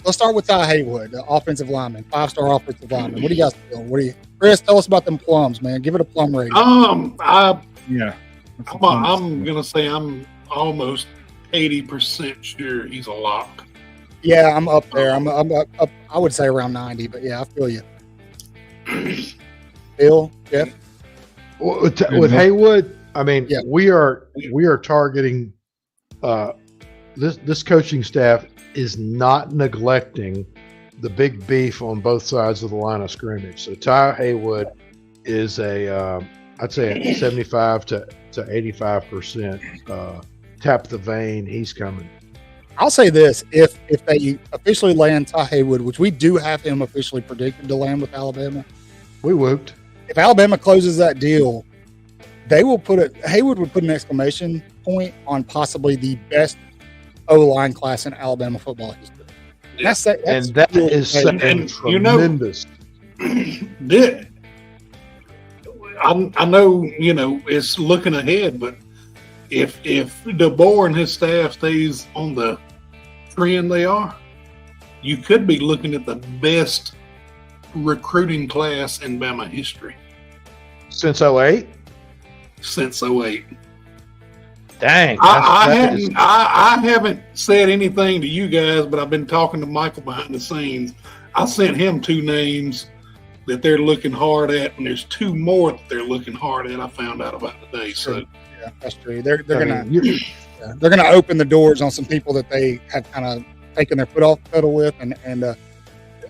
Let's start with Ty Haywood, the offensive lineman, 5-star offensive lineman. What do you guys feel? Chris, tell us about them plums, man. Give it a plum rating. I'm I'm gonna say I'm almost 80% sure he's a lock. Yeah, I'm up there. I'm up, I would say around 90, but yeah, I feel you. Bill, Jeff? With Haywood, I mean, Yeah. we are targeting this coaching staff is not neglecting the big beef on both sides of the line of scrimmage. So Ty Haywood is I'd say a 75 to 85% tap the vein. He's coming. I'll say this: if they officially land Ty Haywood, which we do have him officially predicted to land with Alabama, We whooped. if Alabama closes that deal, they will Haywood would put an exclamation point on possibly the best O-line class in Alabama football history. That's And that is saying and you know- tremendous. I know, it's looking ahead, but if DeBoer and his staff stays on the trend they are, you could be looking at the best recruiting class in Bama history Since 08? since 08. Dang. I haven't said anything to you guys, but I've been talking to Michael behind the scenes. I sent him 2 names that they're looking hard at, and there's 2 more that they're looking hard at. I found out about today. So yeah, that's true. They're gonna open the doors on some people that they have kind of taken their foot off the pedal with, and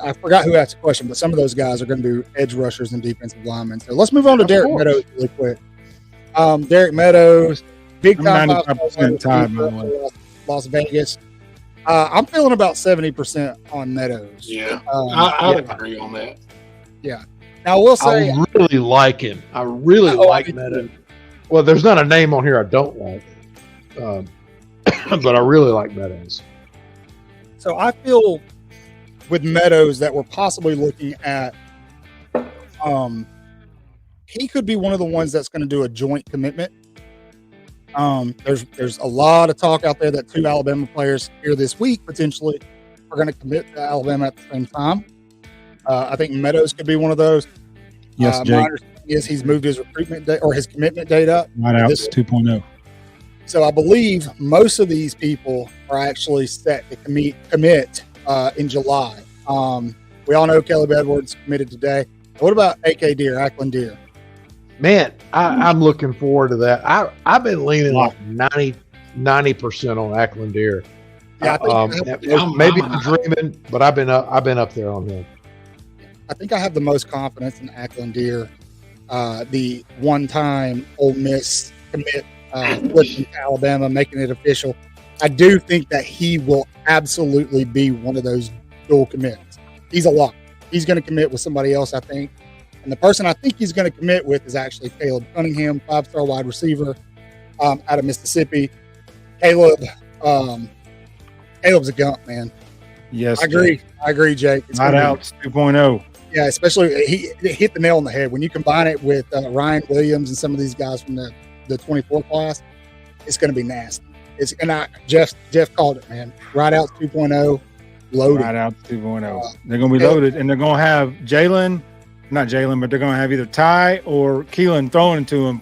I forgot who asked the question, but some of those guys are going to be edge rushers and defensive linemen. So let's move on to Of Derek course. Meadows really quick. Derek Meadows, big time, I'm 95% tied, by the way. Las Vegas. I'm feeling about 70% on Meadows. yeah, Um, I yeah. agree on that. Now we'll say I really like him. I really Oh, like I do Meadows. Well, there's not a name on here I don't like, but I really like Meadows. so. I feel with Meadows that we're possibly looking at. He could be one of the ones that's going to do a joint commitment. There's a lot of talk out there that 2 Alabama players here this week potentially are going to commit to Alabama at the same time. I think Meadows could be one of those. Yes, My Jake. understanding is he's moved his recruitment date or his commitment date up. Right out This- 2.0. So I believe most of these people are actually set to commit in July. We all know Caleb Edwards committed today. What about AK Deer, Ackland Deer? Man, I'm looking forward to that. I've been leaning like 90% on Ackland Deer. Yeah, I think Maybe I'm dreaming, but I've been up there on him. I think I have the most confidence in Ackland Deer, the one-time Ole Miss commit, flipping to Alabama, making it official. I do think that he will absolutely be one of those dual commits. He's a lock. He's going to commit with somebody else, I think. And the person I think he's going to commit with is actually Caleb Cunningham, 5-star wide receiver out of Mississippi. Caleb's a gump, man. Yes, I agree, Jake. It's Right gonna be- out 2.0. Yeah, especially he hit the nail on the head. When you combine it with Ryan Williams and some of these guys from the 24 class, it's going to be nasty. Jeff called it, man. Right out 2.0, loaded. Right out 2.0. They're going to be loaded, and they're going to have not Jalen, but they're going to have either Ty or Keelan throwing to him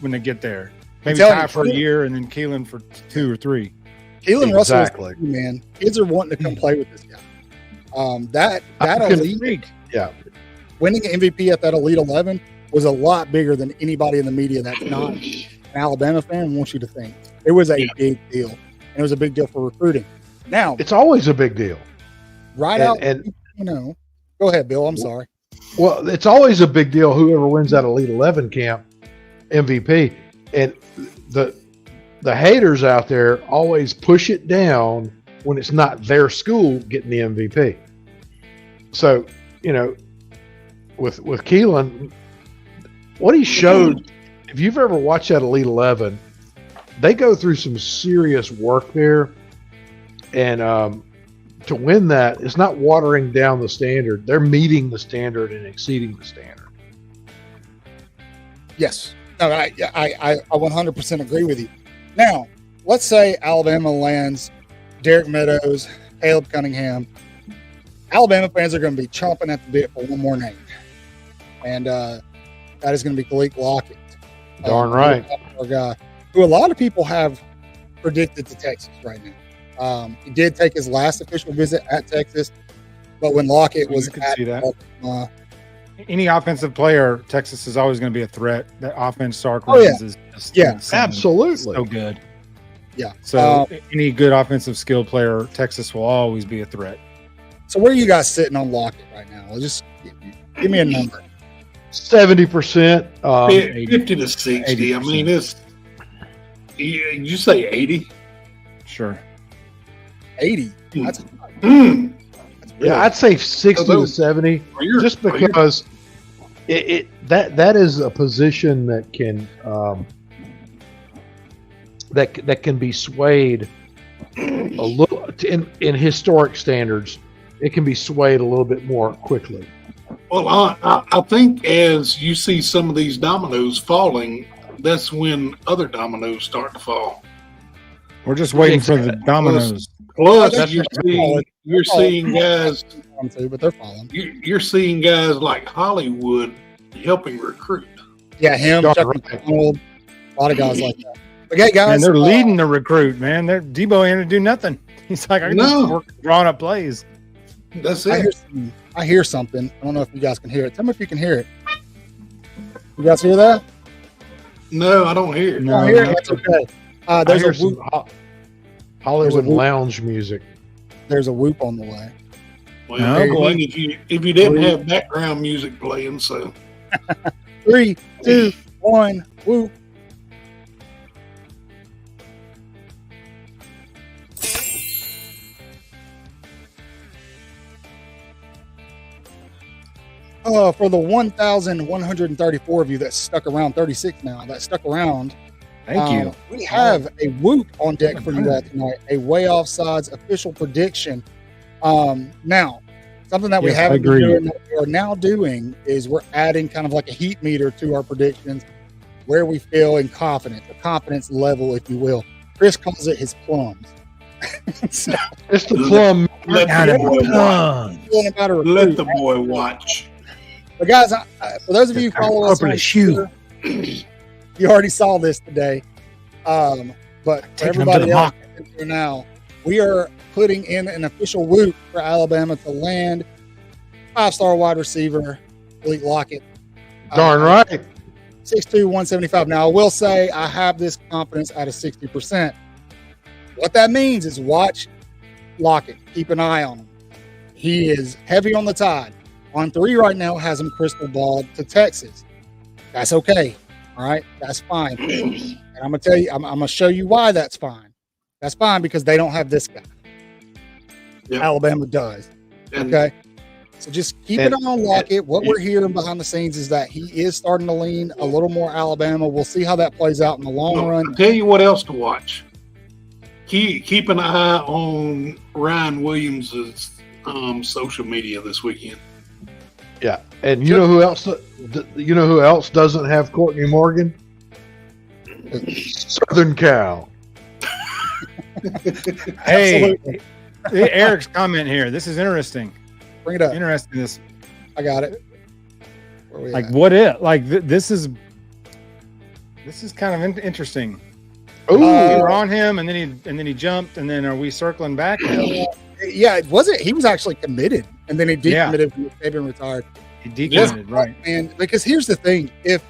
when they get there. Maybe telling Ty you, for a year and then Keelan for 2 or 3. Keelan Russell, Exactly. man. Kids are wanting to come play with this guy. That I can- elite, Yeah. winning MVP at that Elite 11, was a lot bigger than anybody in the media that's not an Alabama fan wants you to think. It was a big deal, and it was a big deal for recruiting. Now, It's always a big deal. right out, go ahead, Bill. I'm sorry. Well, it's always a big deal whoever wins that Elite 11 camp MVP. And the haters out there always push it down when it's not their school getting the MVP. So, with Keelan, what he showed, if you've ever watched that Elite 11, they go through some serious work there. And to win that, it's not watering down the standard. They're meeting the standard and exceeding the standard. Yes. No, I 100% agree with you. Now, let's say Alabama lands Derek Meadows, Caleb Cunningham. Alabama fans are going to be chomping at the bit for one more name. And that is going to be Khalid Lockett. Darn right. Our guy, who a lot of people have predicted to Texas right now. He did take his last official visit at Texas, but when Lockett was at any offensive player, Texas is always going to be a threat. That offense Sark is just insane. Absolutely so good. Yeah. So any good offensive skill player, Texas will always be a threat. So where are you guys sitting on Lockett right now? Just give me a number. 70%. 50 to 60. 80%. I mean, it's you say 80? Sure. 80. That's really, yeah, I'd say 60 to 70, just because that is a position that can that can be swayed a little in historic standards. It can be swayed a little bit more quickly. Well, I think as you see some of these dominoes falling, that's when other dominoes start to fall. We're just waiting for the dominoes. Plus, you're seeing guys, but they're falling. You're seeing guys like Hollywood helping recruit. Yeah, him, Chuck McDonald, a lot of guys like that. Okay, guys, and they're leading the recruit, man. Debo ain't gonna do nothing. He's like, I can just work drawing up plays. That's it. I hear something. I don't know if you guys can hear it. Tell me if you can hear it. You guys hear that? No, I don't hear it. No, I hear it. That's okay. There's a whoop. Hollywood lounge music. There's a whoop on the way. Well, if you didn't have background music playing, so 3, 2, 1, whoop. For the 1,134 of you that stuck around, 36 now, that stuck around. Thank you. We have a whoop on deck for you all tonight, a way offsides official prediction. Now, something that we haven't been doing, that we are now doing, is we're adding kind of like a heat meter to our predictions, where we feel in confidence, a confidence level, if you will. Chris calls it his plums. So, it's the plum. Let the boy watch. But guys, for those of you who follow us on Twitter, you already saw this today. But for everybody else here now, we are putting in an official whoop for Alabama to land 5-star wide receiver, Khalid Lockett. Darn right. 6'2", 175. Now, I will say I have this confidence at a 60%. What that means is watch Lockett. Keep an eye on him. He is heavy on the tide. On 3 right now, has him crystal balled to Texas. That's okay. All right? That's fine. And I'm going to tell you, I'm going to show you why that's fine. That's fine because they don't have this guy. Yep. Alabama does. Okay? So just keep an eye on Lockett. What we're hearing behind the scenes is that he is starting to lean a little more Alabama. We'll see how that plays out in the long run. I'll tell you what else to watch. Keep an eye on Ryan Williams' social media this weekend. Yeah, and you know who else? You know who else doesn't have Courtney Morgan? Southern Cal. Hey, Eric's comment here. This is interesting. Bring it up. Interesting. This. I got it. What it? This is kind of interesting. Oh, we were on him, and then he jumped, and then are we circling back now? Yeah, it wasn't. He was actually committed, and then he decommitted when he been retired. He decommitted, right? And because here's the thing: if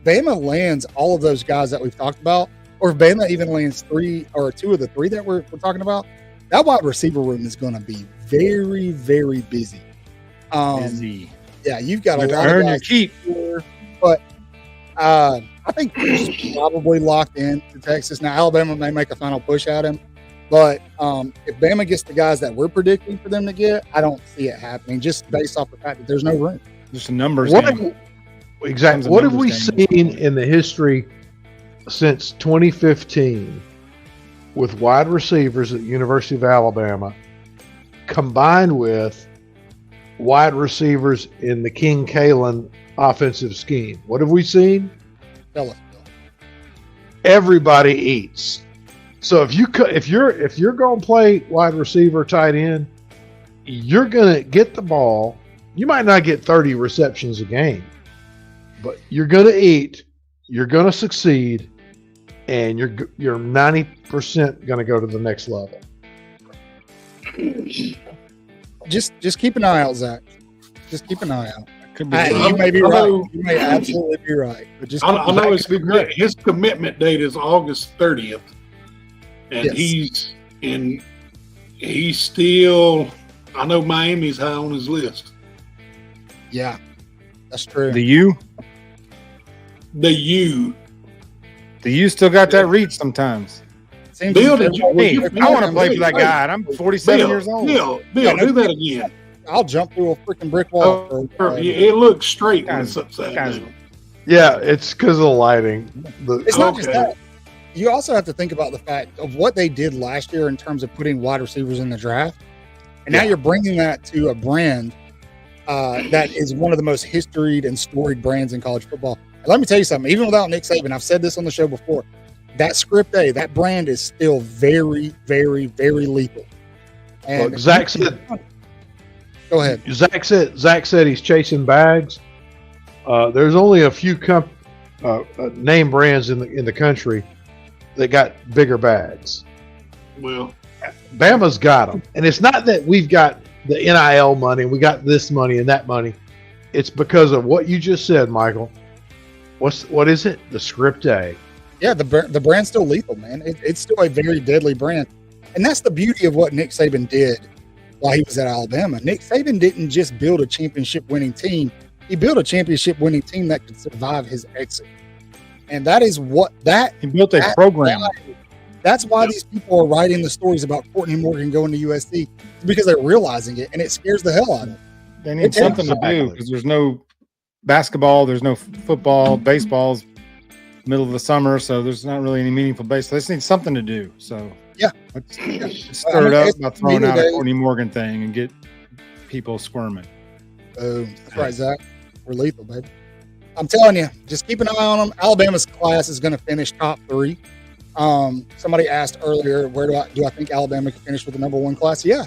Bama lands all of those guys that we've talked about, or if Bama even lands 3 or 2 of the 3 that we're talking about, that wide receiver room is going to be very, very busy. Busy. Yeah, you've got a You lot earn of your guys keep. here, but I think he's probably locked in to Texas. Now, Alabama may make a final push at him, but if Bama gets the guys that we're predicting for them to get, I don't see it happening just based off the fact that there's no room. Just a numbers What game. exactly? What have we seen in the history since 2015 with wide receivers at the University of Alabama combined with wide receivers in the King Kalen offensive scheme? What have we seen? Tell us, Bill. Everybody eats. So if you're going to play wide receiver, tight end, you're going to get the ball. You might not get 30 receptions a game, but you're going to eat. You're going to succeed, and you're 90% going to go to the next level. Just keep an eye out, Zach. Just keep an eye out. Could be You may be right. You may absolutely be right. But just I know keep his commitment date is August 30th, and Yes. he's still. I know Miami's high on his list. Yeah, that's true. the U. The U. The U still got that reach sometimes. Seems Bill, as did if- you- Hey, I want to play for that Hey, guy, and I'm 47 Bill, years old. Bill, Yeah, do that again. I'll jump through a freaking brick wall. It looks straight when Guys, it's upside guys. down. Yeah, it's because of the lighting. It's not just Okay. that. You also have to think about the fact of what they did last year in terms of putting wide receivers in the draft. And now Yeah. you're bringing that to a brand that is one of the most historied and storied brands in college football. And let me tell you something, even without Nick Saban, I've said this on the show before, that Script A, that brand is still very, very, very lethal. And Look, Zach said go ahead. Zach said he's chasing bags. There's only a few name brands in the country that got bigger bags. Well, Bama's got them, and it's not that we've got the NIL money, we got this money and that money. It's because of what you just said, Michael. What is it? The Script A. Yeah, the brand's still lethal, man. It's still a very deadly brand. And that's the beauty of what Nick Saban did while he was at Alabama. Nick Saban didn't just build a championship-winning team. He built a championship-winning team that could survive his exit. And that is what that He built a that- program. That's why these people are writing the stories about Courtney Morgan going to USC, because they're realizing it, and it scares the hell out of them. They need something to do Exactly. because there's no basketball, there's no football, baseball's middle of the summer, so there's not really any meaningful baseball. They just need something to do. So Yeah. let's stir it I mean, up by throwing out a they- Courtney Morgan thing and get people squirming. Boom. That's right, Zach. We're lethal, baby. I'm telling you, just keep an eye on them. Alabama's class is going to finish top 3. Somebody asked earlier, where do I think Alabama can finish with the number 1 class? Yeah,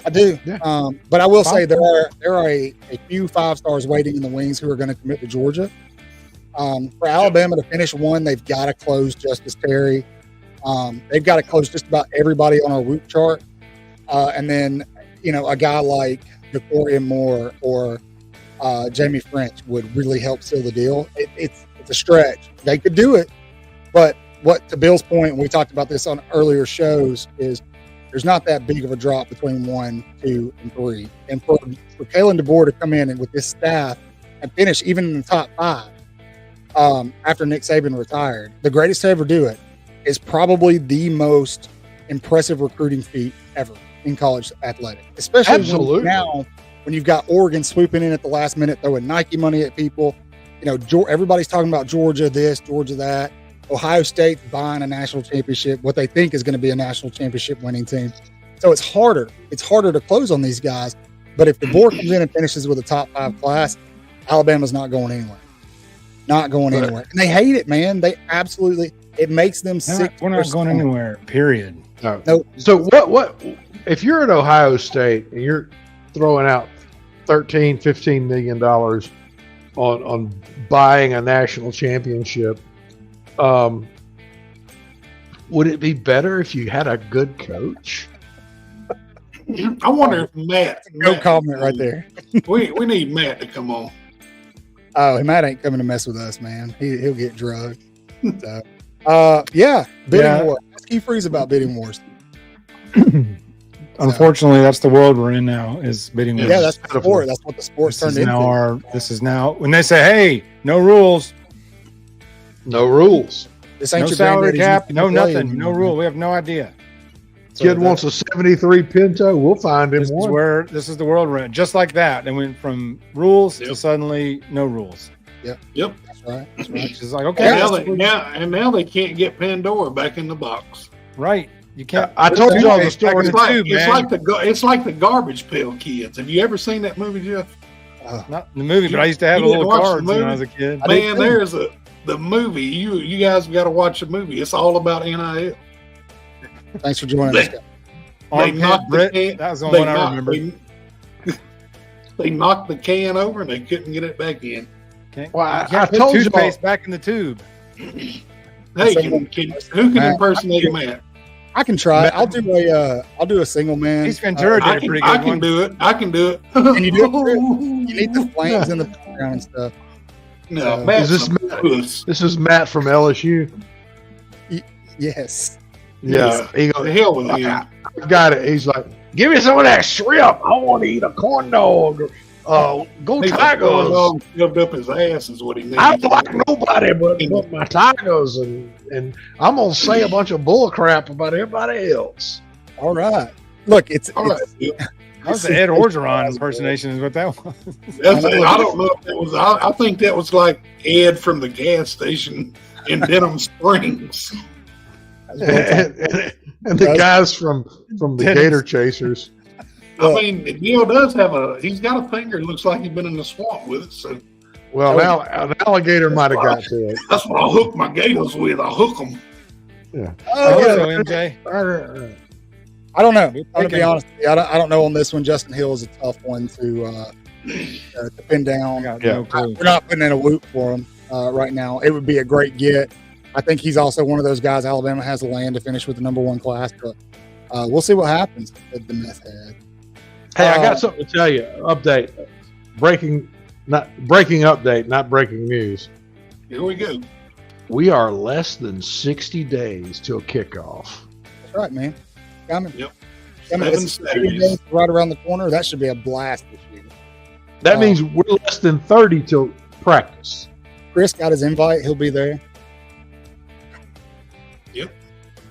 I do. Yeah. But I will say there are a few 5 stars waiting in the wings who are going to commit to Georgia. For Alabama to finish 1, they've got to close Justice Terry. They've got to close just about everybody on our route chart. And then, a guy like Victoria Moore or Jamie French would really help seal the deal. It's a stretch. They could do it, but to Bill's point, and we talked about this on earlier shows, is there's not that big of a drop between 1, 2, and 3. And for Kalen DeBoer to come in and with this staff and finish even in the top 5 after Nick Saban retired, the greatest to ever do it, is probably the most impressive recruiting feat ever in college athletics, especially Absolutely. now when you've got Oregon swooping in at the last minute, throwing Nike money at people. Everybody's talking about Georgia this, Georgia that. Ohio State's buying a national championship, what they think is going to be a national championship winning team. So it's harder. It's harder to close on these guys. But if DeBoer comes in and finishes with a top 5 class, Alabama's not going anywhere. Not going anywhere. And they hate it, man. They absolutely, it makes them sick. We're not going anywhere, period. No. Nope. So what if you're at Ohio State and you're throwing out $13-15 million on buying a national championship, would it be better if you had a good coach? I wonder if Matt No comment right there. we need Matt to come on. Oh, Matt ain't coming to mess with us, man. He'll get drugged. So, yeah, bidding war. Ask Keith Freeze about bidding wars. Unfortunately, that's the world we're in now. Is bidding wars. Yeah, that's the sport. That's what the sport's turned into. This is now when they say, "Hey, no rules, No rules. This ain't no your salary granddaddy's cap, no play nothing, no rule." We have no idea. Kid wants a 73 Pinto. We'll find him This is one. this is the world we're in. Just like that, and went from rules to suddenly no rules. Yep. That's right. That's right. Which is like okay, Now they can't get Pandora back in the box. Right. You can't. I told y'all the story. It's like the Garbage Pail Kids. Have you ever seen that movie, Jeff? Not in the movie, but I used to have You didn't little watch the cards when movie? I was a kid. Man, there's the movie. You guys got to watch the movie. It's all about NIL. Thanks for joining us. Armpit knocked the Brit, can- that was the they one I knocked- remember. They knocked the can over and they couldn't get it back in. Well, You I can't put told y'all. toothpaste back in the tube. Hey, who can impersonate Matt? I can try. I'll do a single man. Ace Ventura did I a can, pretty I good can one. do it. I can do it. Can you do it? You need the flames in the background and stuff. No, Matt's Is this a puss. This is Matt from LSU. Yes. Yeah, he The goes, hell with him. I got it. He's like, give me some of that shrimp. I want to eat a corn dog. Go He's a Tigers. dog shoved up his ass is what he needs. I don't like nobody but my Tigers, and I'm gonna say a bunch of bull crap about everybody else. All right. Look, it's All right. That was the Ed Orgeron impersonation, is what that was. I don't know if that was. I think that was like Ed from the gas station in Denham Springs. and the guys from the Gator Chasers. I mean, Neil does have he's got a finger. It looks like he's been in the swamp with it. So Well, now an alligator might have got to it. that's what I hook my gators with. I hook them. Oh, yeah. Also, MJ. I don't know. I'm gonna be honest with you. I don't know on this one. Justin Hill is a tough one to pin down. I got no clue. We're not putting in a whoop for him right now. It would be a great get. I think he's also one of those guys. Alabama has the land to finish with the #1 class, but we'll see what happens at the meth head. Hey, I got something to tell you. Update. Breaking update, not breaking news. Here we go. We are less than 60 days till kickoff. That's right, man. Coming. Yep. Coming. 7 It's Saturdays. right around the corner. That should be a blast this year. That means we're less than 30 till practice. Chris got his invite. He'll be there. Yep.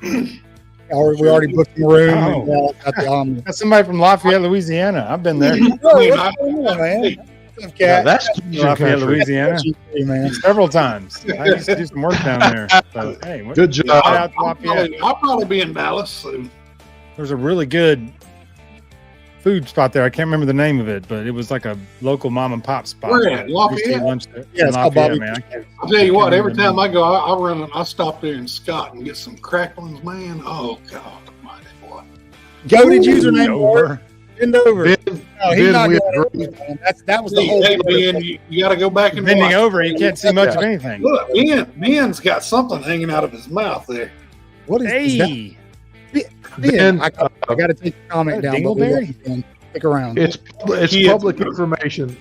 We already booked the room. Oh. And, got the, That's somebody from Lafayette, Louisiana. I've been there. what's going on, man? What's up, Yeah, Cat? that's Lafayette, Louisiana. Hey, man. Several times. I used to do some work down there. So, hey, Good shout job. out to Lafayette. I'll probably be in Dallas soon. There's a really good food spot there. I can't remember the name of it, but it was like a local mom and pop spot. Where at? I used to eat Lafayette? lunch there. Yeah, it's called Lafayette, Bobby. man. I'll tell you what, can't every remember time I go, I stop there in Scott and get some cracklings, man. Oh, God almighty, boy. Goated username Over. board. Bend over. Ben, No, he's Ben, not we going agree. over, man. That was the whole Hey, point. Ben, you got to go back and Bending watch. over, you can't see much of anything. Look, Ben's got something hanging out of his mouth there. What is that? Hey, Ben, Ben, I got to take the comment down. But we Dingleberry? won't, Ben. Stick around. it's Kids. public information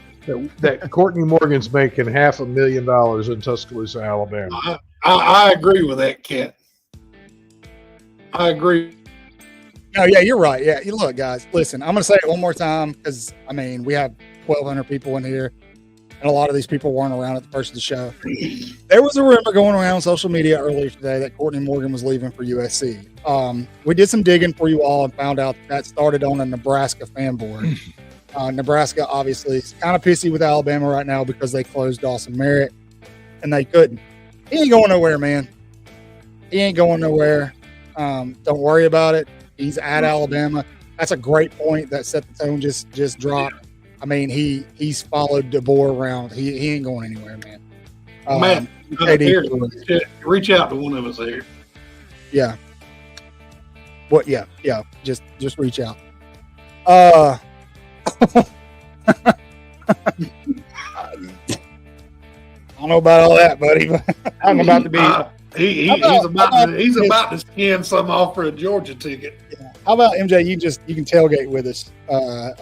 that Courtney Morgan's making $500,000 in Tuscaloosa, Alabama. I agree with that, Cat. I agree. No, yeah, you're right. Yeah, you look, guys. Listen, I'm going to say it one more time because I mean we have 1,200 people in here, and a lot of these people weren't around at the first of the show. There was a rumor going around on social media earlier today that Courtney Morgan was leaving for USC. We did some digging for you all and found out that started on a Nebraska fan board. Nebraska obviously is kind of pissy with Alabama right now because they closed Dawson Merritt, and they couldn't. He ain't going nowhere, man. He ain't going nowhere. Don't worry about it. He's at Alabama. That's a great point. That set the tone. Just dropped. I mean, he's followed DeBoer around. He ain't going anywhere, man. Man, KD here, reach out to one of us there. Yeah. What? Yeah. Just reach out. I don't know about all that, buddy. But I'm about to be. He's about to skin some off for a Georgia ticket. how about MJ? You can tailgate with us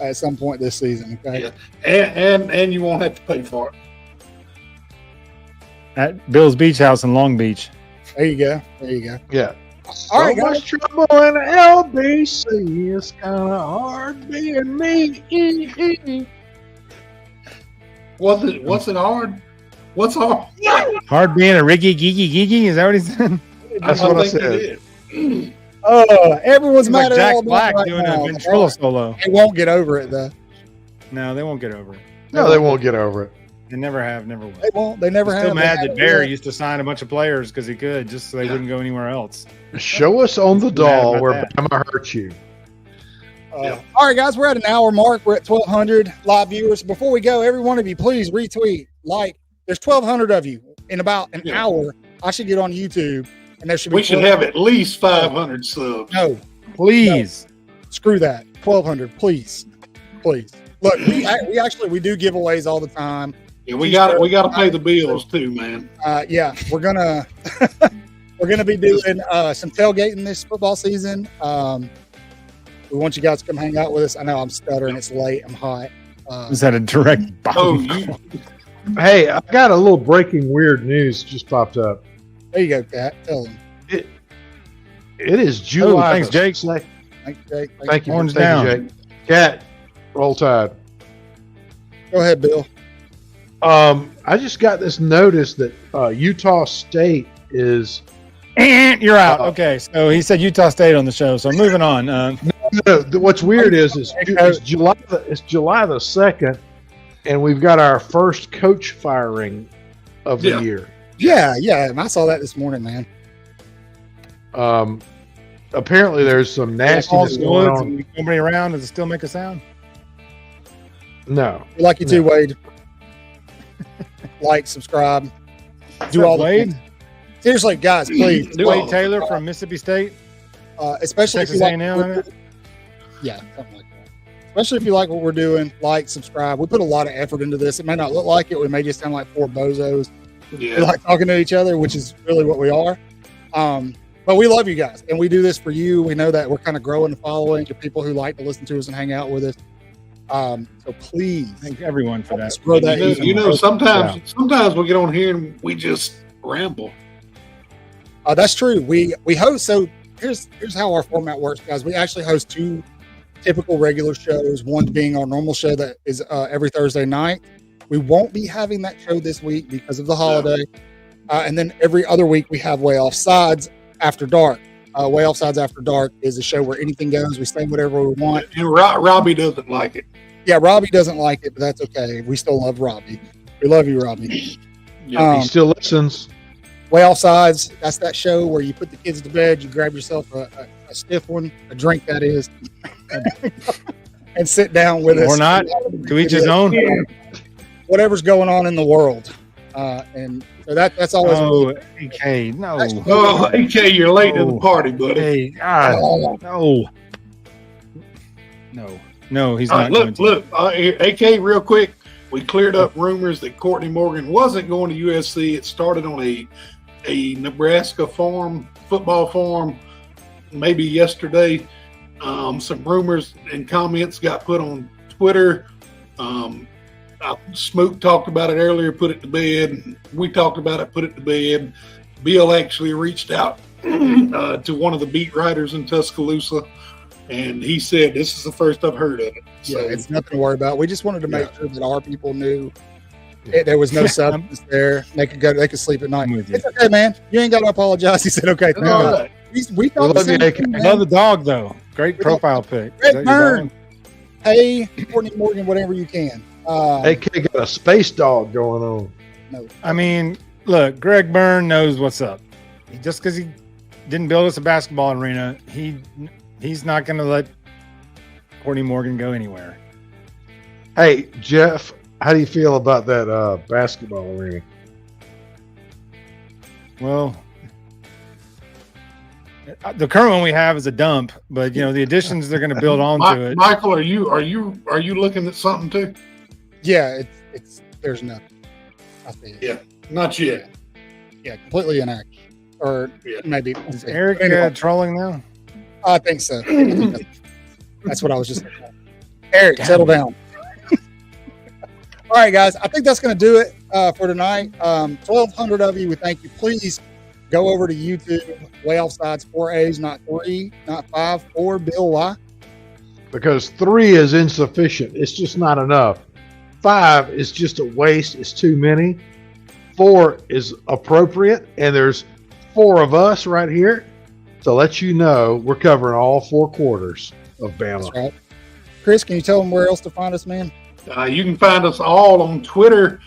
at some point this season. Okay. Yeah. And you won't have to pay for it. at Bill's Beach House in Long Beach. There you go. There you go. Yeah. All right, So guys. much trouble in LBC. It's kind of hard being me. What's it hard? What's hard? Hard being a riggy geeky geeky. Is that what he said? That's what I think said. it is. Everyone's It's mad like at Jack Alabama Black right doing now. a ventriloquist solo. They won't get over it though. No, they won't get over it. No, they won't get over it. They never have, never will. They won't. They never I'm have. still mad They that haven't Bear yet. used to sign a bunch of players because he could, just so they wouldn't go anywhere else. Show us on the What's mad doll about where that? Bama hurt you. Yeah. All right, guys, we're at an hour mark. We're at 1,200 live viewers. Before we go, every one of you, please retweet, like. There's 1,200 of you. In about an hour, I should get on YouTube, and there should be. We should have at least 500 subs. No, Please. screw that. 1,200, please. Look, we do giveaways all the time. Yeah, we got to pay the bills too, man. Yeah, we're gonna be doing some tailgating this football season. We want you guys to come hang out with us. I know I'm stuttering. It's late. I'm hot. Is that a direct Oh, bomb? Hey, I got a little breaking weird news just popped up. There you go, Kat. Tell them. It is July. thanks, Jake. Thank you, Jake. Thank you. Horns Thank you, Jake. Cat, roll tide. Go ahead, Bill. I just got this notice that Utah State is. And you're out. Okay, so he said Utah State on the show. So moving on. What's weird is it's July the 2nd, and we've got our first coach firing of the year. Yeah, and I saw that this morning, man. Apparently, there's some nastiness going on. And nobody around. Does it still make a sound? No, We like you too, Wade. Like, subscribe, do all the Wade? things. Seriously, guys, please. Do all Wade the- Taylor from Mississippi State. Especially if you Texas like, A&M. yeah, something like that. Especially if you like what we're doing, like, subscribe. We put a lot of effort into this. It may not look like it. We may just sound like four bozos. We Yeah. like talking to each other, which is really what we are. But we love you guys, and we do this for you. We know that we're kind of growing the following to people who like to listen to us and hang out with us. So please, Thank everyone for that. Let's grow that. You know, sometimes we get on here and we just ramble. That's true. We host. So here's how our format works, guys. We actually host two typical regular shows. One being our normal show that is every Thursday night. We won't be having that show this week because of the holiday. And then every other week we have Way Offsides After Dark. Way Offsides After Dark is a show where anything goes. We say whatever we want. And Robbie doesn't like it. Yeah, Robbie doesn't like it, but that's okay. We still love Robbie. We love you, Robbie. Yeah. he still listens. Way Offsides, that's that show where you put the kids to bed, you grab yourself a stiff one, a drink that is, and sit down with us. Or not. To each his own. Whatever's going on in the world. And so that's always. Oh, AK. No. Oh, AK, you're late to the party, buddy. Hey, God. No. No, he's All not right, going to. here, AK, real quick. We cleared up rumors that Courtney Morgan wasn't going to USC. It started on a Nebraska football forum, maybe yesterday. Some rumors and comments got put on Twitter. Smoot talked about it earlier, put it to bed. We talked about it, put it to bed. Bill actually reached out to one of the beat writers in Tuscaloosa, and he said, "This is the first I've heard of it." Yeah, So, it's nothing to worry about. We just wanted to make sure that our people knew there was no substance there. They could sleep at night. I'm with you. It's okay, man. You ain't got to apologize. He said, "Okay." it's all right. We thought the love you, same AK. thing, man. Love the dog, though. Great profile pic. Is that your Burn. dog? Hey, Courtney Morgan, whatever you can. AK got a space dog going on. I mean, look, Greg Byrne knows what's up. Just because he didn't build us a basketball arena, he's not going to let Courtney Morgan go anywhere. Hey, Jeff, how do you feel about that basketball arena? Well, the current one we have is a dump, but the additions they're going to build onto it. Michael, are you looking at something too? Yeah, it's there's nothing. I see it. Yeah. Not yet. Yeah, completely inaccurate. Or Yeah. maybe Is Eric Anyway, trolling now? I think so. That's what I was just saying. Eric, settle down. All right, guys. I think that's going to do it for tonight. 1,200 of you, we thank you. Please go over to YouTube. Way Offsides 4 A's, not 3, not 5, 4. Bill, why? Because 3 is insufficient. It's just not enough. 5 is just a waste. It's too many. 4 is appropriate, and there's 4 of us right here to let you know we're covering all 4 quarters of Bama. That's right. Chris, can you tell them where else to find us, man? You can find us all on Twitter,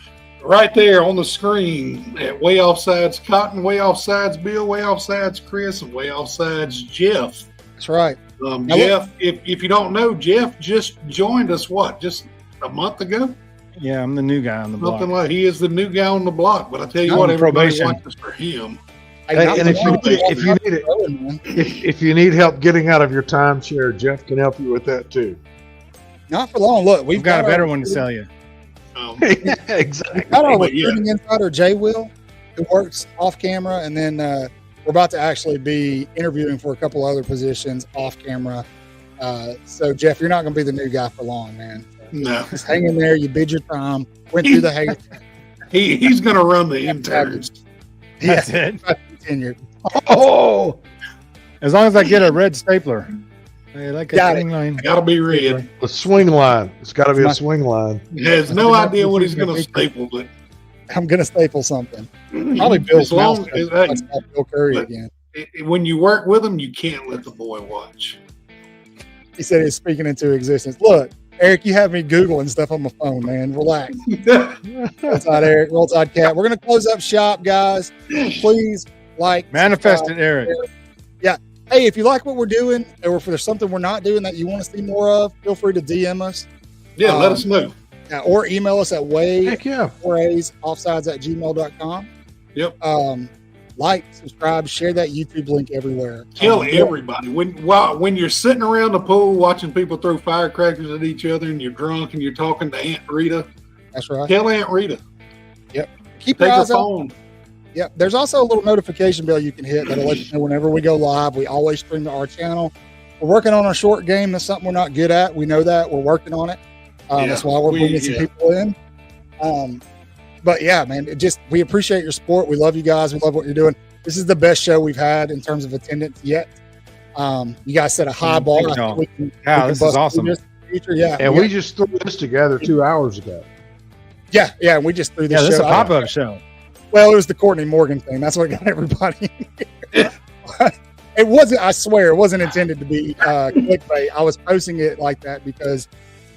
right there on the screen at Way Offsides Cotton, Way Offsides Bill, Way Offsides Chris, and Way Offsides Jeff. That's right. Jeff, if you don't know, Jeff just joined us, just a month ago? Yeah, I'm the new guy on the block. Something like he is the new guy on the block, but I tell you Not what, on everybody probation. watches for him. Hey, and if you need help getting out of your timeshare, Jeff can help you with that too. Not for long. Look, We've got a better one to sell you. Exactly. We've got our recruiting insider, Jay Will, who works off camera, and then we're about to actually be interviewing for a couple other positions off camera. So, Jeff, you're not going to be the new guy for long, man. No. Just hang in there. You bid your time. Went through the hang. He's going to run the interns. That's it. Tenured. Oh, As long as I get a red stapler. I like a Got it. swing line. Got to be red. a swing line. It's got to be a swing line. He has no idea what he's going to staple, but I'm going to staple something. Probably Bill's as long mouse. as Let's have Bill Curry but- again. when you work with him, you can't let the boy watch. He said he's speaking into existence. Look, Eric, you have me Googling stuff on my phone, man. Relax. Roll Tide, Eric. Roll Tide, Cat. We're going to close up shop, guys. Please Manifest subscribe. it, Eric. Yeah. Hey, if you like what we're doing, or if there's something we're not doing that you want to see more of, feel free to DM us. Yeah, let us know. Or email us at Heck yeah. way4asoffsides@gmail.com. Yep. Like, subscribe, share that YouTube link everywhere. Tell everybody when you're sitting around the pool watching people throw firecrackers at each other and you're drunk and you're talking to Aunt Rita. That's right. Tell Aunt Rita. Keep your Take her eyes out. phone. Yep. There's also a little notification bell you can hit that'll let you know whenever we go live. We always stream to our channel. We're working on a short game. That's something we're not good at. We know that. We're working on it. That's why we're bringing some people in. But yeah, man, we appreciate your support. We love you guys. We love what you're doing. This is the best show we've had in terms of attendance yet. You guys set a high bar. I think we can This is bust awesome. through this in the future. Yeah. And we just threw this together 2 hours ago. Yeah. We just threw this Yeah, this is show a pop-up show. Well, it was the Courtney Morgan thing. That's what got everybody. It wasn't, I swear, it wasn't intended to be clickbait. I was posting it like that because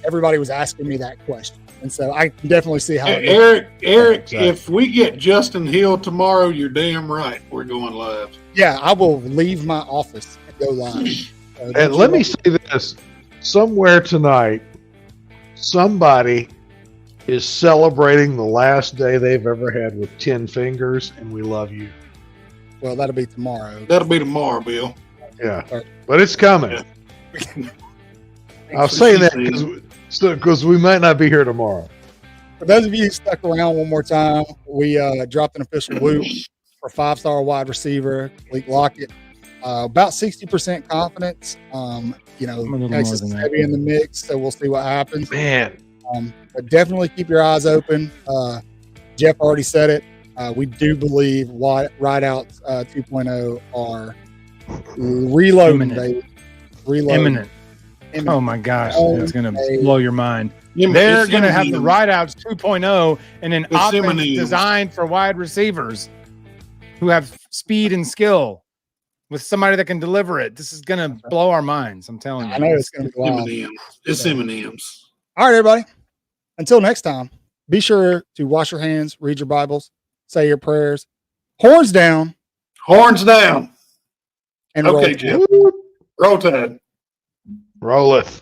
everybody was asking me that question. And so I can definitely see how it is. Eric, if we get Justin Hill tomorrow, you're damn right. We're going live. Yeah, I will leave my office and go live. And let me say this. Somewhere tonight, somebody is celebrating the last day they've ever had with 10 fingers, and we love you. Well, that'll be tomorrow. That'll be tomorrow, Bill. Yeah, but it's coming. Yeah. I'll say that because we might not be here tomorrow. For those of you who stuck around one more time, we dropped an official whoop for 5-star wide receiver, Lockett. About 60% confidence. Texas is heavy in the mix, so we'll see what happens. Man. But definitely keep your eyes open. Jeff already said it. We do believe Rideouts 2.0 are reloading, baby. Imminent. Oh my gosh, it's going to blow your mind. They're going to have the Rideouts 2.0 and an offense designed for wide receivers who have speed and skill with somebody that can deliver it. This is going to blow our minds. I'm telling you. I know it's going to be wild. It's M&M's. All right, everybody. Until next time, be sure to wash your hands, read your Bibles, say your prayers. Horns down. Horns down. And okay, Jeff. Roll Tide. Rolleth.